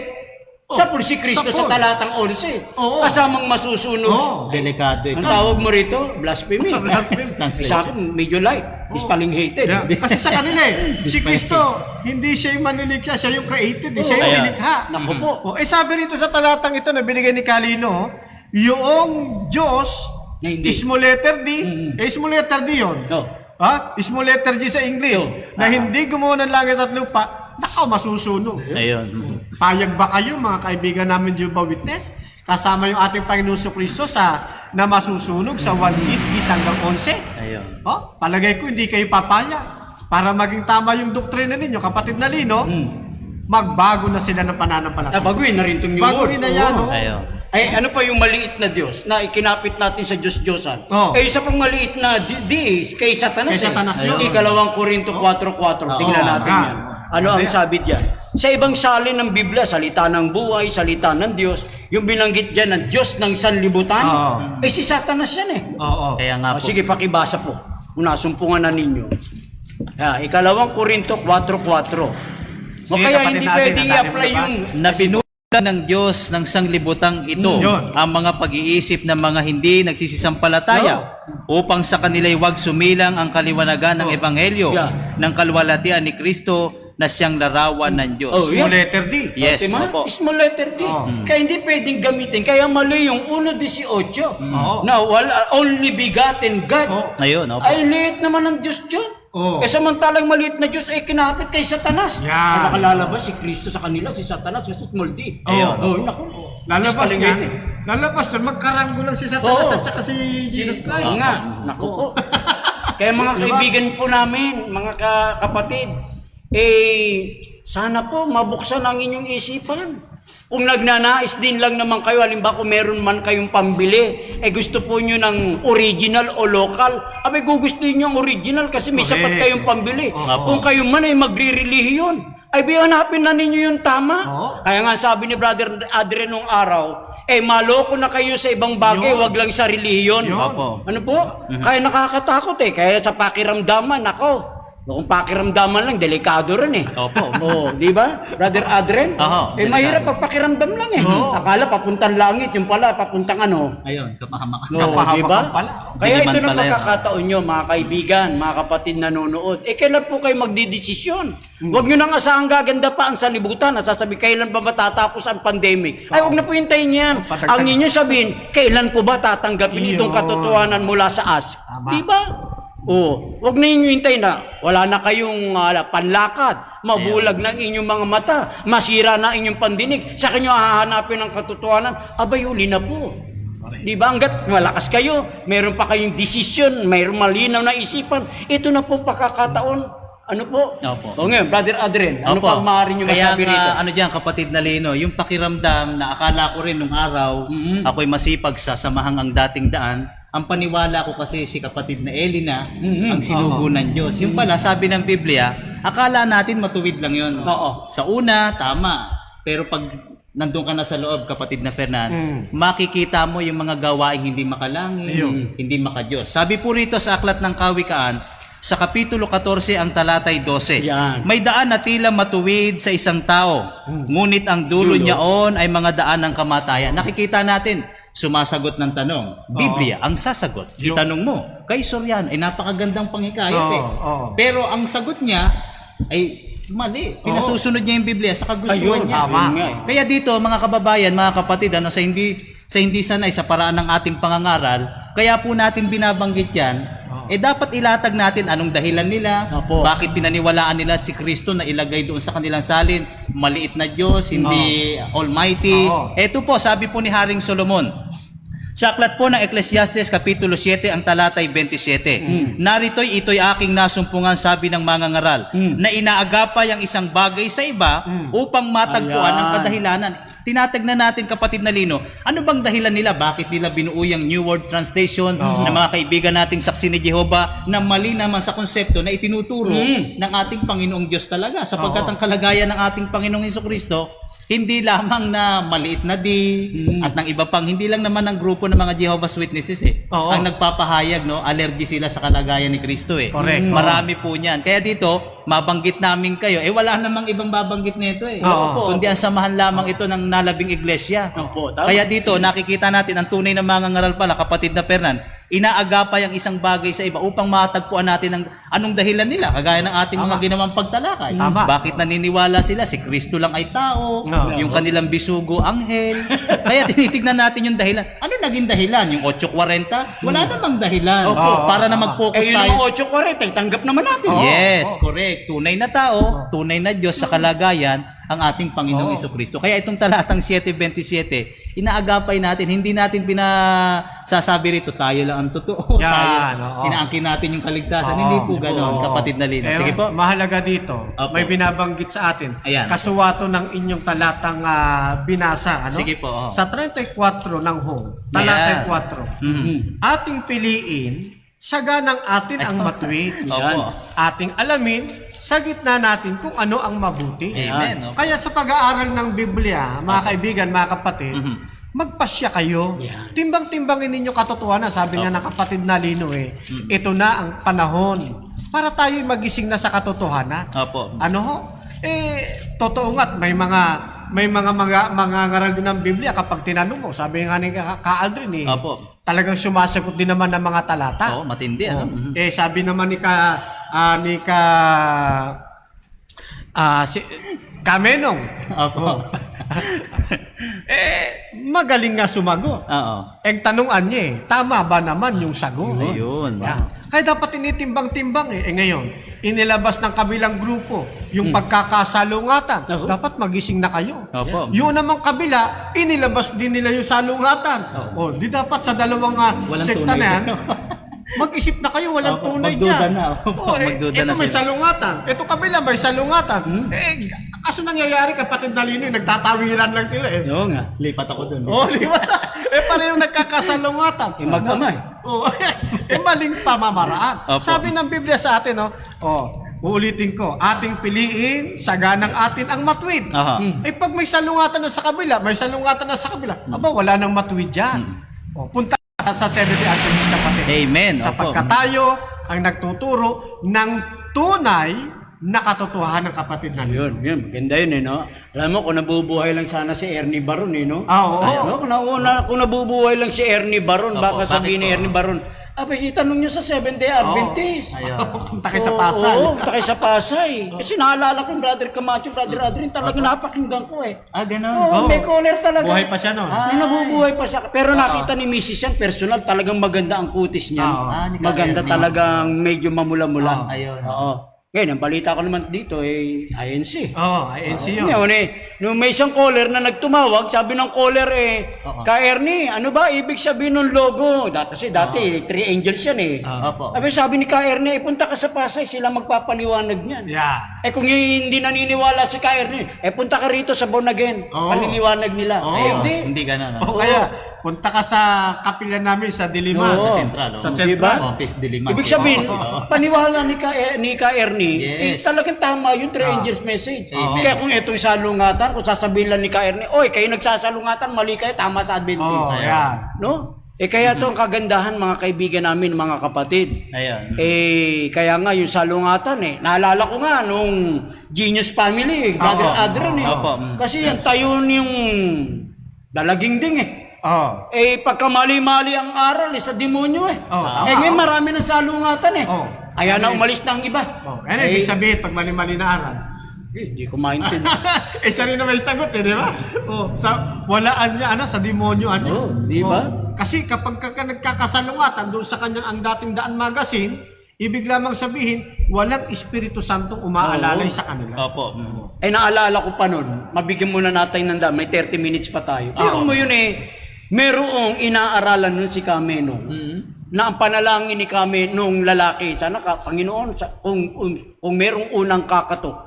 sa po si Kristo Sa sa po. talatang 11. Oo. Kasamang masusunog. Oo. Delikado Ang ito. tawag mo rito, blasphemy. Blasphemy. Sa akin, medyo light. Ispaling hated. Yeah. Kasi sa kanila si Kristo, hindi siya yung manlilikha, siya yung created, siya yung Ayan. nilikha. Naku po. Sabi rito sa talatang ito na binigay ni Calino, yung Diyos, Na hindi. small letter D, Mm. small letter D yun. No. Ha? Small letter G sa English, Yo. na hindi gumawa ng langit at lupa, nakaw masusunog. Ayun. Payag ba kayo, mga kaibigan namin Jehovah Witness? Kasama yung ating Panginoon Kristo sa na masusunog sa 1 Gs hanggang 11? Ayun. Palagay ko hindi kayo papaya. Para maging tama yung doktrina ninyo, kapatid na Lino, magbago na sila ng pananampalataya. Baguhin na rin itong yung Baguhin na yan, Oo. oh. Ayun. Ay, ano pa yung maliit na Diyos na ikinapit natin sa Diyos-Diyosan? Oo. Isa pang maliit na kay Satanas. Kay Satanas yun. Ikalawang Korinto 4:4. Tingnan Oo. natin yan. Ano ang sabi diyan? Sa ibang salin ng Biblia, salita ng buhay, salita ng Diyos, yung binanggit diyan ng Diyos ng sanlibutan, Oo. si Satanas yan eh. Oo. Kaya nga po. Sige, pakibasa po. Kung nasumpungan na ninyo. Ikalawang Korinto 4:4. O Sige, kaya kapatid hindi natin, pwedeng ang i-apply dali mo yung... Na binulan ng Diyos ng sanglibutang ito Yun. ang mga pag-iisip ng mga hindi nagsisisampalataya upang sa kanila'y wag sumilang ang kaliwanagan ng Ebanghelyo Yeah. ng kalwalatian ni Kristo na siyang larawan ng Diyos. Oh, Small yeah. letter D. Yes, Diba? opo. Small letter D. Kaya hindi pwedeng gamitin. Kaya mali yung 1:18. Oo. Na wala, only begotten God. Oo. Ayun, opo. Ay, liit naman ng Diyos dyan. Oo. Samantalang maliit na Diyos ay kinapit kay Satanas. Yan. Ay, nakalalabas si Kristo sa kanila, si Satanas, kasi small D. Ayun. Oh, naku. Lalabas Dispaling yan. hated. Lalabas yan. Magkaranggo lang si Satanas Oo. at saka si Jesus Oo Christ. nga, naku po. Kaya mga Diba? kaibigan po namin, mga kapatid, sana po mabuksan ang inyong isipan. Kung nagnanais din lang naman kayo, halimbawa kung meron man kayong pambili, gusto po nyo ng original o local, abay gugustuhin nyo ang original kasi may Correct. sapat kayong pambili. Oo. Kung kayo man ay magre-relihiyon, ay hanapin na ninyo yung tama. Oo. Kaya nga sabi ni Brother Adrian nung araw, maloko na kayo sa ibang bagay, Yun. wag lang sa relihiyon. Yun. Opo. Ano po? Kaya nakakatakot Kaya sa pakiramdaman, ako. Kung pakiramdaman lang, delikado rin Opo. Oo, di ba? Brother Adren? Oo, Mahirap delikado. pag pakiramdam lang Oo. Akala papuntang langit, yung pala papuntang ano. Ayun, kapahamakan. No, Kapahamakan di ba? pala. Kaya Diliman ito na pala yun. pagkakataon nyo, mga kaibigan, mga kapatid nanonood. Kailan po kayo magdidesisyon? Huwag nyo nang asahang gaganda pa ang salibutan. Nasasabi, kailan ba matatapos ang pandemic? Ay, huwag na po hintayin yan. Patagtag. Ang ninyo sabihin, kailan ko ba tatanggapin itong Iyon. katotohanan mula sa ask? Tama. Di ba? Huwag na inyo hintayin na wala na kayong panlakad, mabulag na ang inyong mga mata, masira na ang inyong pandinig, sa kanyo hahanapin ang katotohanan, abay huli na po. Di ba? Hanggat malakas kayo, meron pa kayong desisyon, mayroong malinaw na isipan, ito na po pakakataon, Ano po? Opo. O ngayon, Brother Adrian, ano Opo. pa ang maaari nyo Kaya masabi nga, rito? ano dyan, kapatid na Lino, yung pakiramdam na akala ko rin nung araw, ako'y masipag sa samahang ang dating daan, ang paniwala ko kasi si kapatid na Elina, ang sinugo ng Diyos. Yung pala, sabi ng Biblia, akala natin matuwid lang yun. Oo. Sa una, tama. Pero pag nandun ka na sa loob, kapatid na Fernan, makikita mo yung mga gawaing hindi makalangin, hindi makadiyos. Sabi po rito sa Aklat ng Kawikaan, sa Kapitulo 14 ang talatay 12. Yan. May daan na tila matuwid sa isang tao, ngunit ang dulo niyaon ay mga daan ng kamatayan. Nakikita natin, sumasagot ng tanong. Biblia, ang sasagot. Itanong mo, kay Soriano, ay napakagandang panghikayat Pero ang sagot niya ay mali. Pinasusunod niya yung Biblia sa kagustuhan niya. Kaya dito, mga kababayan, mga kapatid, sa hindi sanay sa paraan ng ating pangangaral, kaya po natin binabanggit yan, dapat ilatag natin anong dahilan nila, bakit pinaniwalaan nila si Kristo na ilagay doon sa kanilang salin, maliit na Diyos, hindi Almighty. Ito po, sabi po ni Haring Solomon, sa aklat po ng Ecclesiastes Kapitulo 7 ang talatay 27. Narito'y ito'y aking nasumpungan, sabi ng mga ngaral, na inaagapay ang isang bagay sa iba upang matagpuan ang kadahilanan. Tinatagnan natin, kapatid na Lino, ano bang dahilan nila? Bakit nila binuo yung New World Translation ng mga kaibigan nating saksi ni Jehovah na mali naman sa konsepto na itinuturo ng ating Panginoong Diyos talaga, sapagkat ang kalagayan ng ating Panginoong Hesukristo hindi lamang na maliit na at ng iba pang, hindi lang naman ng grupo ng mga Jehovah's Witnesses ang nagpapahayag, allergy sila sa kalagayan ni Kristo Correct. Marami po niyan. Kaya dito, mabanggit namin kayo, wala namang ibang babanggit nito kundi ang samahan lamang ito ng nalabing iglesia. Kaya dito, nakikita natin ang tunay na mga ngaral pala, kapatid na Fernan, inaagapay ang isang bagay sa iba upang matagpuan natin ang anong dahilan nila, kagaya ng ating mga ginawang pagtalakay. Bakit naniniwala sila si Kristo lang ay tao, yung kanilang bisugo anghel. Kaya tinitignan natin yung dahilan. Ano naging dahilan? Yung 8:40? Wala namang dahilan. Para na mag-focus tayo. Yung 8:40, tanggap naman natin. Yes, correct. Tunay na tao, tunay na Diyos sa kalagayan ang ating Panginoong Hesukristo. Kaya itong talatang 7:27, inaagapay natin, hindi natin pinasasabi rito, tayo lang ang totoo. Inaangkin natin yung kaligtasan. Hindi po ganoon, kapatid na Lino. Sige po. Mahalaga dito, may binabanggit sa atin, kasuwato ng inyong talatang binasa. Sige po. Sa 34 ng Home, talatay 4, ating piliin, saganang atin ang matuwid. Ating alamin, sa gitna natin kung ano ang mabuti. Amen. Kaya sa pag-aaral ng Biblia, mga kaibigan, mga kapatid, magpasya kayo. Timbang-timbangin ninyo katotohanan. Sabi nga ng kapatid na Lino, ito na ang panahon para tayo magising na sa katotohanan. Ano ho? Totoo nga't may mga ngaral din ng Biblia kapag tinanong mo. Sabi nga ni Ka-Aldrin, talagang sumasagot din naman ng mga talata. Matindi. Sabi naman ni si Kamenong. Magaling nga sumagot. Ang tanungan niya, tama ba naman yung sagot? Ayun. Kaya dapat tinitimbang-timbang ngayon, inilabas ng kabilang grupo yung pagkakasalungatan. Dapat magising na kayo. Yung namang kabila, inilabas din nila yung salungatan. Di dapat sa dalawang sekta na yan, mag-isip na kayo, walang tunay dyan. Ito may salungatan. Ito kabila may salungatan. Kaso nangyayari, kapatid na Lino, nagtatawiran lang sila Lipat ako dun. Lipat. Parehong nagkakasalungatan. Magkamay. Maling pamamaraan. Sabi ng Biblia sa atin, uulitin ko, ating piliin, saganang atin ang matuwid. Pag may salungatan na sa kabila, wala nang matuwid dyan. Punta sa Seventh-day Adventist, kapatid. Amen. Sapagkat tayo ang nagtuturo ng tunay na katotohanan ng kapatid na Yun, maganda yun Alam mo, kung nabubuhay lang sana si Ernie Baron kung nabubuhay lang si Ernie Baron, baka sabihin ni Ernie Baron, itanong niyo sa Seventh-day Adventist. Punta kayo sa Pasay. Punta kayo sa Pasay. Kasi naalala ko yung Brother Camacho, Brother Adrian, talagang napakinggan ko Ganon. May caller talaga. Buhay pa siya noon. May nabubuhay pa siya. Pero nakita ni Mrs. yan, personal, talagang maganda ang kutis niya. Maganda talagang medyo mamula-mula. Ayun. Ngayon, ang balita ko naman dito INC. INC yun. Ngayon nung may isang caller na nagtumawag, sabi ng caller Oo. Ka Ernie, ano ba ibig sabihin ng logo? Kasi dati, Three Angels yan eh. Opo. Sabi ni Ka Ernie, punta ka sa Pasay, sila magpapaliwanag niyan. Yeah. Kung hindi naniniwala si Ka Ernie, punta ka rito sa Born Again, Oo. paliliwanag nila. Oo. Hindi. Ganun. O kaya, punta ka sa kapila namin sa Diliman. Oo. Sa Sentral. Sa Diba? Sentral. Office Diliman. Ibig sabihin, Oo. paniwala ni Ka Ernie, Yes. talagang tama yung Three Angels message. Amen. Kaya kung itong salungatan, kung sasabihin lang ni Ka Ernie, oy, kayo nagsasalungatan, mali kayo, tama sa Adventist. Oh, Ayan. yeah. No? Kaya ito ang kagandahan mga kaibigan namin, mga kapatid. Ayun. Kaya nga yung salungatan naalala ko nga nung Genius Family, Brother Oo. Adrian Opo. Kasi yan tayo yung dalaging ding Oh. pagka mali-mali ang aral sa demonyo Oh, tama. ngayon marami ng salungatan Oh. Kaya na umalis na ang iba. Oh. Ano ibig sabihin pag mali-mali na aral? Hindi ko maintindihan. Siya rin na may sagot di ba? Oh, sa walaan niya, sa demonyoan niya. Oh, di ba? Kasi kapag nagkakasalungatan doon sa kanyang Ang Dating Daan magazine, ibig lamang sabihin, walang Espiritu Santong umaalalay Oo. sa kanila. Opo. Naalala ko pa nun, mabigyan muna natin ng may 30 minutes pa tayo. Pero Oo. mo yun merong inaaralan nun si Kamenong. Na ang panalangin ni Kamenong lalaki, sana Panginoon, kung merong unang kakatok,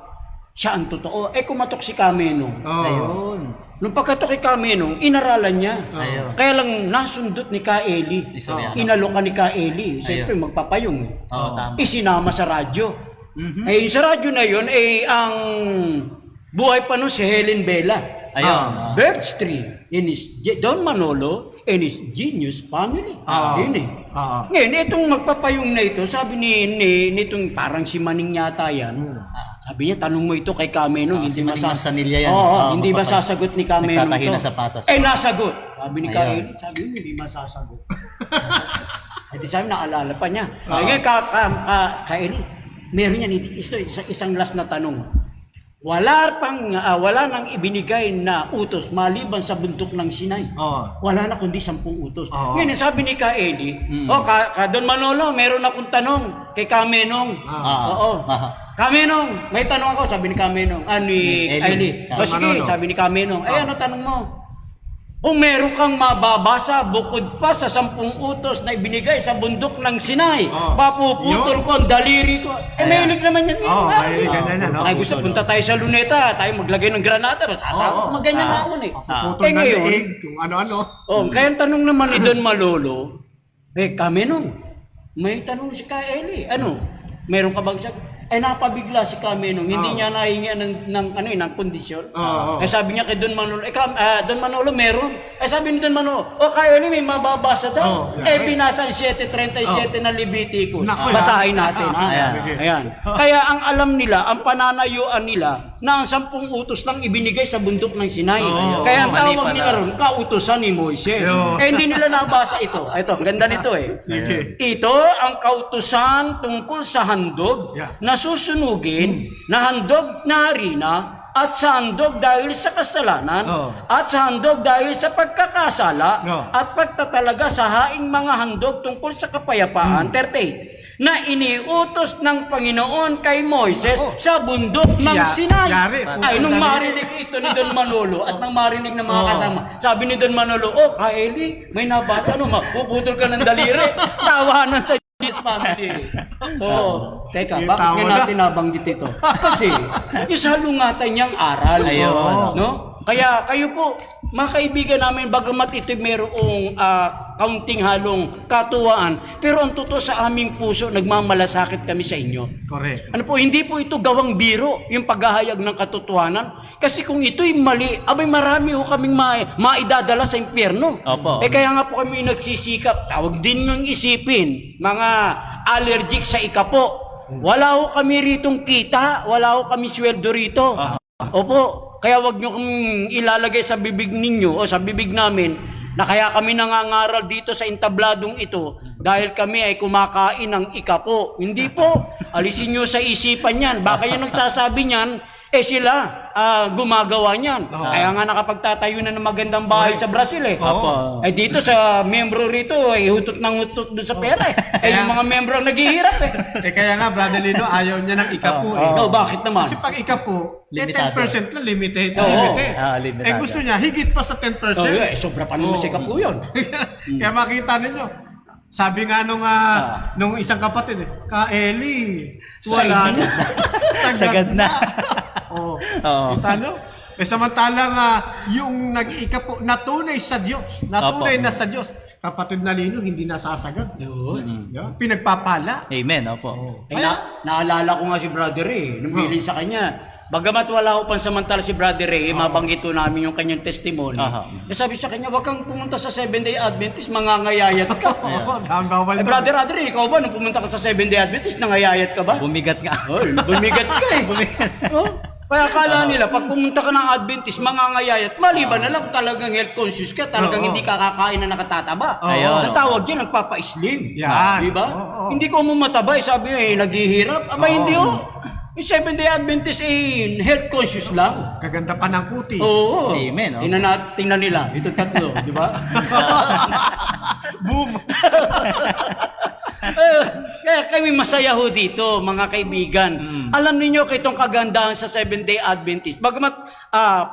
siya ang totoo. Kumatok si Kamenong. Oh. Ayun. Nung pagkatok kay Kamenong, inaralan niya. Ayun. Kaya lang nasundot ni Ka Eli. Istorya. Inaloka ni Ka Eli. Siyempre magpapayong. Oo, tama. Isinama sa radyo. Mhm. Yung sa radyo na yun, ang buhay pa nun si Helen Bella. Ayun. Birds Tree, Don Manolo, and his Genius Family. Yun Ngayon, itong magpapayong na ito, sabi nitong parang si Maning yata yan, sabi niya, tanong mo ito kay Kamenong, Si Maning Manzanilla yan. Oo, hindi ba sasagot ni Kamenong Nagtatahi to? na sapatos. Nasagot. Sabi ni Ayun. Kaeli, sabi mo, hindi masasagot. Di sabi, naalala pa niya. Ngayon, Kaeli, meron yan, isang last na tanong. Wala nang ibinigay na utos maliban sa bundok ng Sinai. Wala na kundi 10 utos. Ngayon, sabi ni Ka Eli, Don Manolo, meron akong tanong kay Kamenong. Oo. Kamenong, may tanong ako, sabi ni Kamenong. Ni Eli. Sige, sabi ni Kamenong. Ano tanong mo? Kung meron kang mababasa bukod pa sa 10 utos na ibinigay sa bundok ng Sinai, papuputol ko ang daliri ko. Mahilig naman yan. mahilig ganyan yan. Ay, gusto punta tayo sa Luneta, tayo maglagay ng granada, sasabot, maganyan na ako Puputol na ngayon, liig, kung ano-ano. kaya ang tanong naman ni Don Malolo, Kamenong, may tanong si Ka Eli, meron ka bang sagot? Napabigla si Kamenong, hindi niya nahingi ng kondisyon. Sabi niya kay Don Manolo, Don Manolo, meron. Sabi ni Don Manolo, Ka Eli, may mababasa daw. Binasa ang 7:37 na Levitico. Basahin natin. Ayan. Kaya ang alam nila, ang pananayuan nila, na ang 10 utos lang ibinigay sa bundok ng Sinai. Kaya ang tawag nila ron, kautusan ni Moises. Hindi nila nabasa ito. Ito, ganda nito Sige. Ito ang kautusan tungkol sa handog na susunugin, na handog na harina, at sa handog dahil sa kasalanan, at sa handog dahil sa pagkakasala, at pagtatalaga sa haing mga handog tungkol sa kapayapaan. 38. Na iniutos ng Panginoon kay Moises sa bundok ng Sinai. Nung marinig ito ni Don Manolo at nang marinig ng mga kasama, sabi ni Don Manolo, Ka Eli, may nabasa, mapuputol ka ng daliri. Tawanan sa Genius Family. Teka, bakit nga natin nabanggit ito? Kasi, yung salungatan niyang aral. No? Kaya kayo po, mga kaibigan namin, bagamat ito mayroong kaunting halong katuwaan, pero ang totoo sa aming puso, nagmamalasakit kami sa inyo. Correct. Hindi po ito gawang biro, yung paghahayag ng katotohanan. Kasi kung ito'y mali, marami ho kaming maidadala sa impyerno. Opo. Kaya nga po kami nagsisikap, tawag din yung isipin, mga allergic sa ikapo. Wala ho kami ritong kita, wala ho kami sweldo rito. Opo. Kaya wag nyo kung ilalagay sa bibig ninyo o sa bibig namin na kaya kami nangangaral dito sa entabladong ito dahil kami ay kumakain ng ikapo. Hindi po. Alisin nyo sa isipan yan. Baka yung nagsasabi niyan, sila gumagawa niyan. Kaya nga nakapagtatayo na ng magandang bahay sa Brazil eh. Oo. Dito sa membro rito, hutot ng hutot doon sa pera eh. Yung mga membro ang naghihirap eh. Kaya nga, Brother Lino, ayaw niya ng ikapu eh. Bakit naman? Kasi pag ikapu, Limitado. 10% lang, limited. Oo. limited. Limitado. Gusto niya, higit pa sa 10%. Sobra pa naman si Kapu yun. Kaya makita ninyo, sabi nga nung isang kapatid, Ka-Eli, wala na. Sagad na. Oo. Oo. Kita nyo? Samantalang yung nag-ikapu, natunay sa Diyos, natunay Opo. na sa Diyos, kapatid na Lino, hindi nasasagad. Yun. Yeah. Pinagpapala. Amen, opo. Naalala ko nga si Brother Ray, nung bilin sa kanya. Bagamat wala ko pansamantala si Brother Ray, mabanggit ko namin yung kanyang testimony. Sabi sa kanya, wag kang pumunta sa 7-day Adventist, mangangayayat ka. Oo, bawal na. Brother Adri, ikaw ba, nung pumunta ka sa 7-day Adventist, nangayayat ka ba? Bumigat nga. Bumigat ka eh. Kaya akala nila, pag pumunta ka ng Adventist, mangangayayat, maliban na lang talagang health conscious ka, talagang hindi ka kakain na nakatataba. Ayun. Ang tawag dyan, nagpapa-slim. Yan. Diba? Oo. Hindi ko mo matabay, sabi nyo, naghihirap. Aba, hindi Yung 7-day Adventist, health conscious lang. Kaganda pa ng kutis. Oo. Amen, Tingnan nila, ito tatlo, di ba? Boom! Kaya kami masaya ho dito, mga kaibigan. Alam niyo kay itong kagandahan sa 7-day Adventist. Bagamat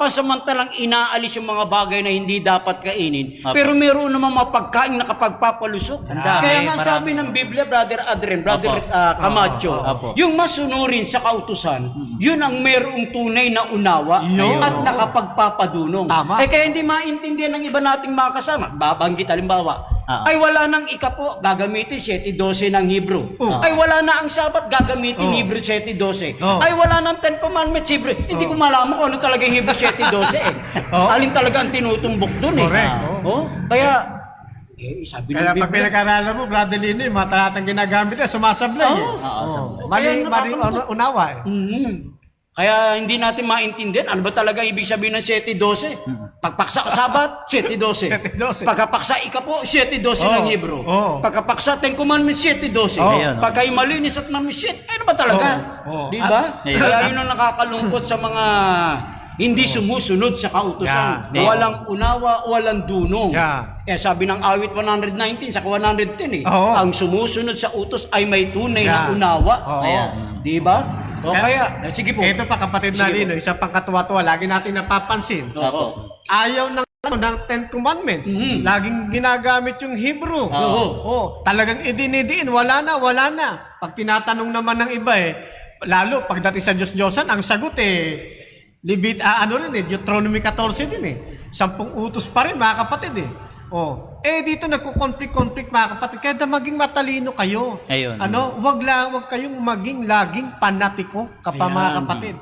pasamantalang inaalis yung mga bagay na hindi dapat kainin, pero meron naman mga pagkain na kapagpapalusok. Kaya nga sabi ng Biblia, Brother Adrian, Brother Camacho, yung masunurin sa kautusan, yun ang merong tunay na unawa at nakapagpapadunong. Tama. Kaya hindi maintindihan ng iba nating mga kasama. Babanggit halimbawa, ay wala nang ikapo, gagamitin 7:12 ng Hebrew. Ay wala na ang Sabat, gagamitin Hebrew 7:12. Ay wala nang 10 Commandments Hebrew. Hindi ko malaman kung ano talaga yung Hebrew 7:12 eh. Alin talaga ang tinutumbok dun eh. Correct. Kaya sabi ng Kaya pag Biblia, pinag-aralan mo, Brother Lino, yung mga talatang ginagamit na, sumasablay eh. Mali unawa eh. Kaya hindi natin maintindihan ano ba talaga ibig sabihin ng 7:12. Pagpaksa Sabat, 7:12. 7:12. Pagkapaksa ikapo, 7:12 ng Hebrew. Pagkapaksa 10 Commandments, 7:12. Pagkay malinis at mamisit, ano ba talaga? Di ba? Kaya yun ang nakakalungkot sa mga hindi sumusunod sa kautusan. Walang unawa, walang dunong. Sabi ng awit 119 sa 110 ang sumusunod sa utos ay may tunay na unawa. Di ba? Sige po. Ito pa kapatid na Lino, isa pang katuwa-tuwa, lagi natin napapansin. Ayaw ng 10 Commandments. Laging ginagamit yung Hebrew. Talagang idinidiin, wala na. Pag tinatanong naman ng iba lalo pagdating sa Diyos-Diyosan, ang sagot Deuteronomy 14 din 10 utos pa rin mga kapatid dito nagko-conflict mga kapatid. Kaya maging matalino kayo. Ayun. Wag kayong maging laging panatiko mga kapatid.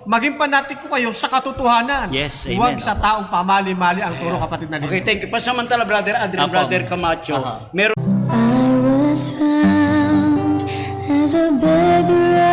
Maging panatiko kayo sa katotohanan. Yes, amen. Huwag sa taong pamali-mali ang turo kapatid na Lino. Okay, thank you. Pasamantala, Brother Adrian, Brother Camacho, meron I was found as a beggar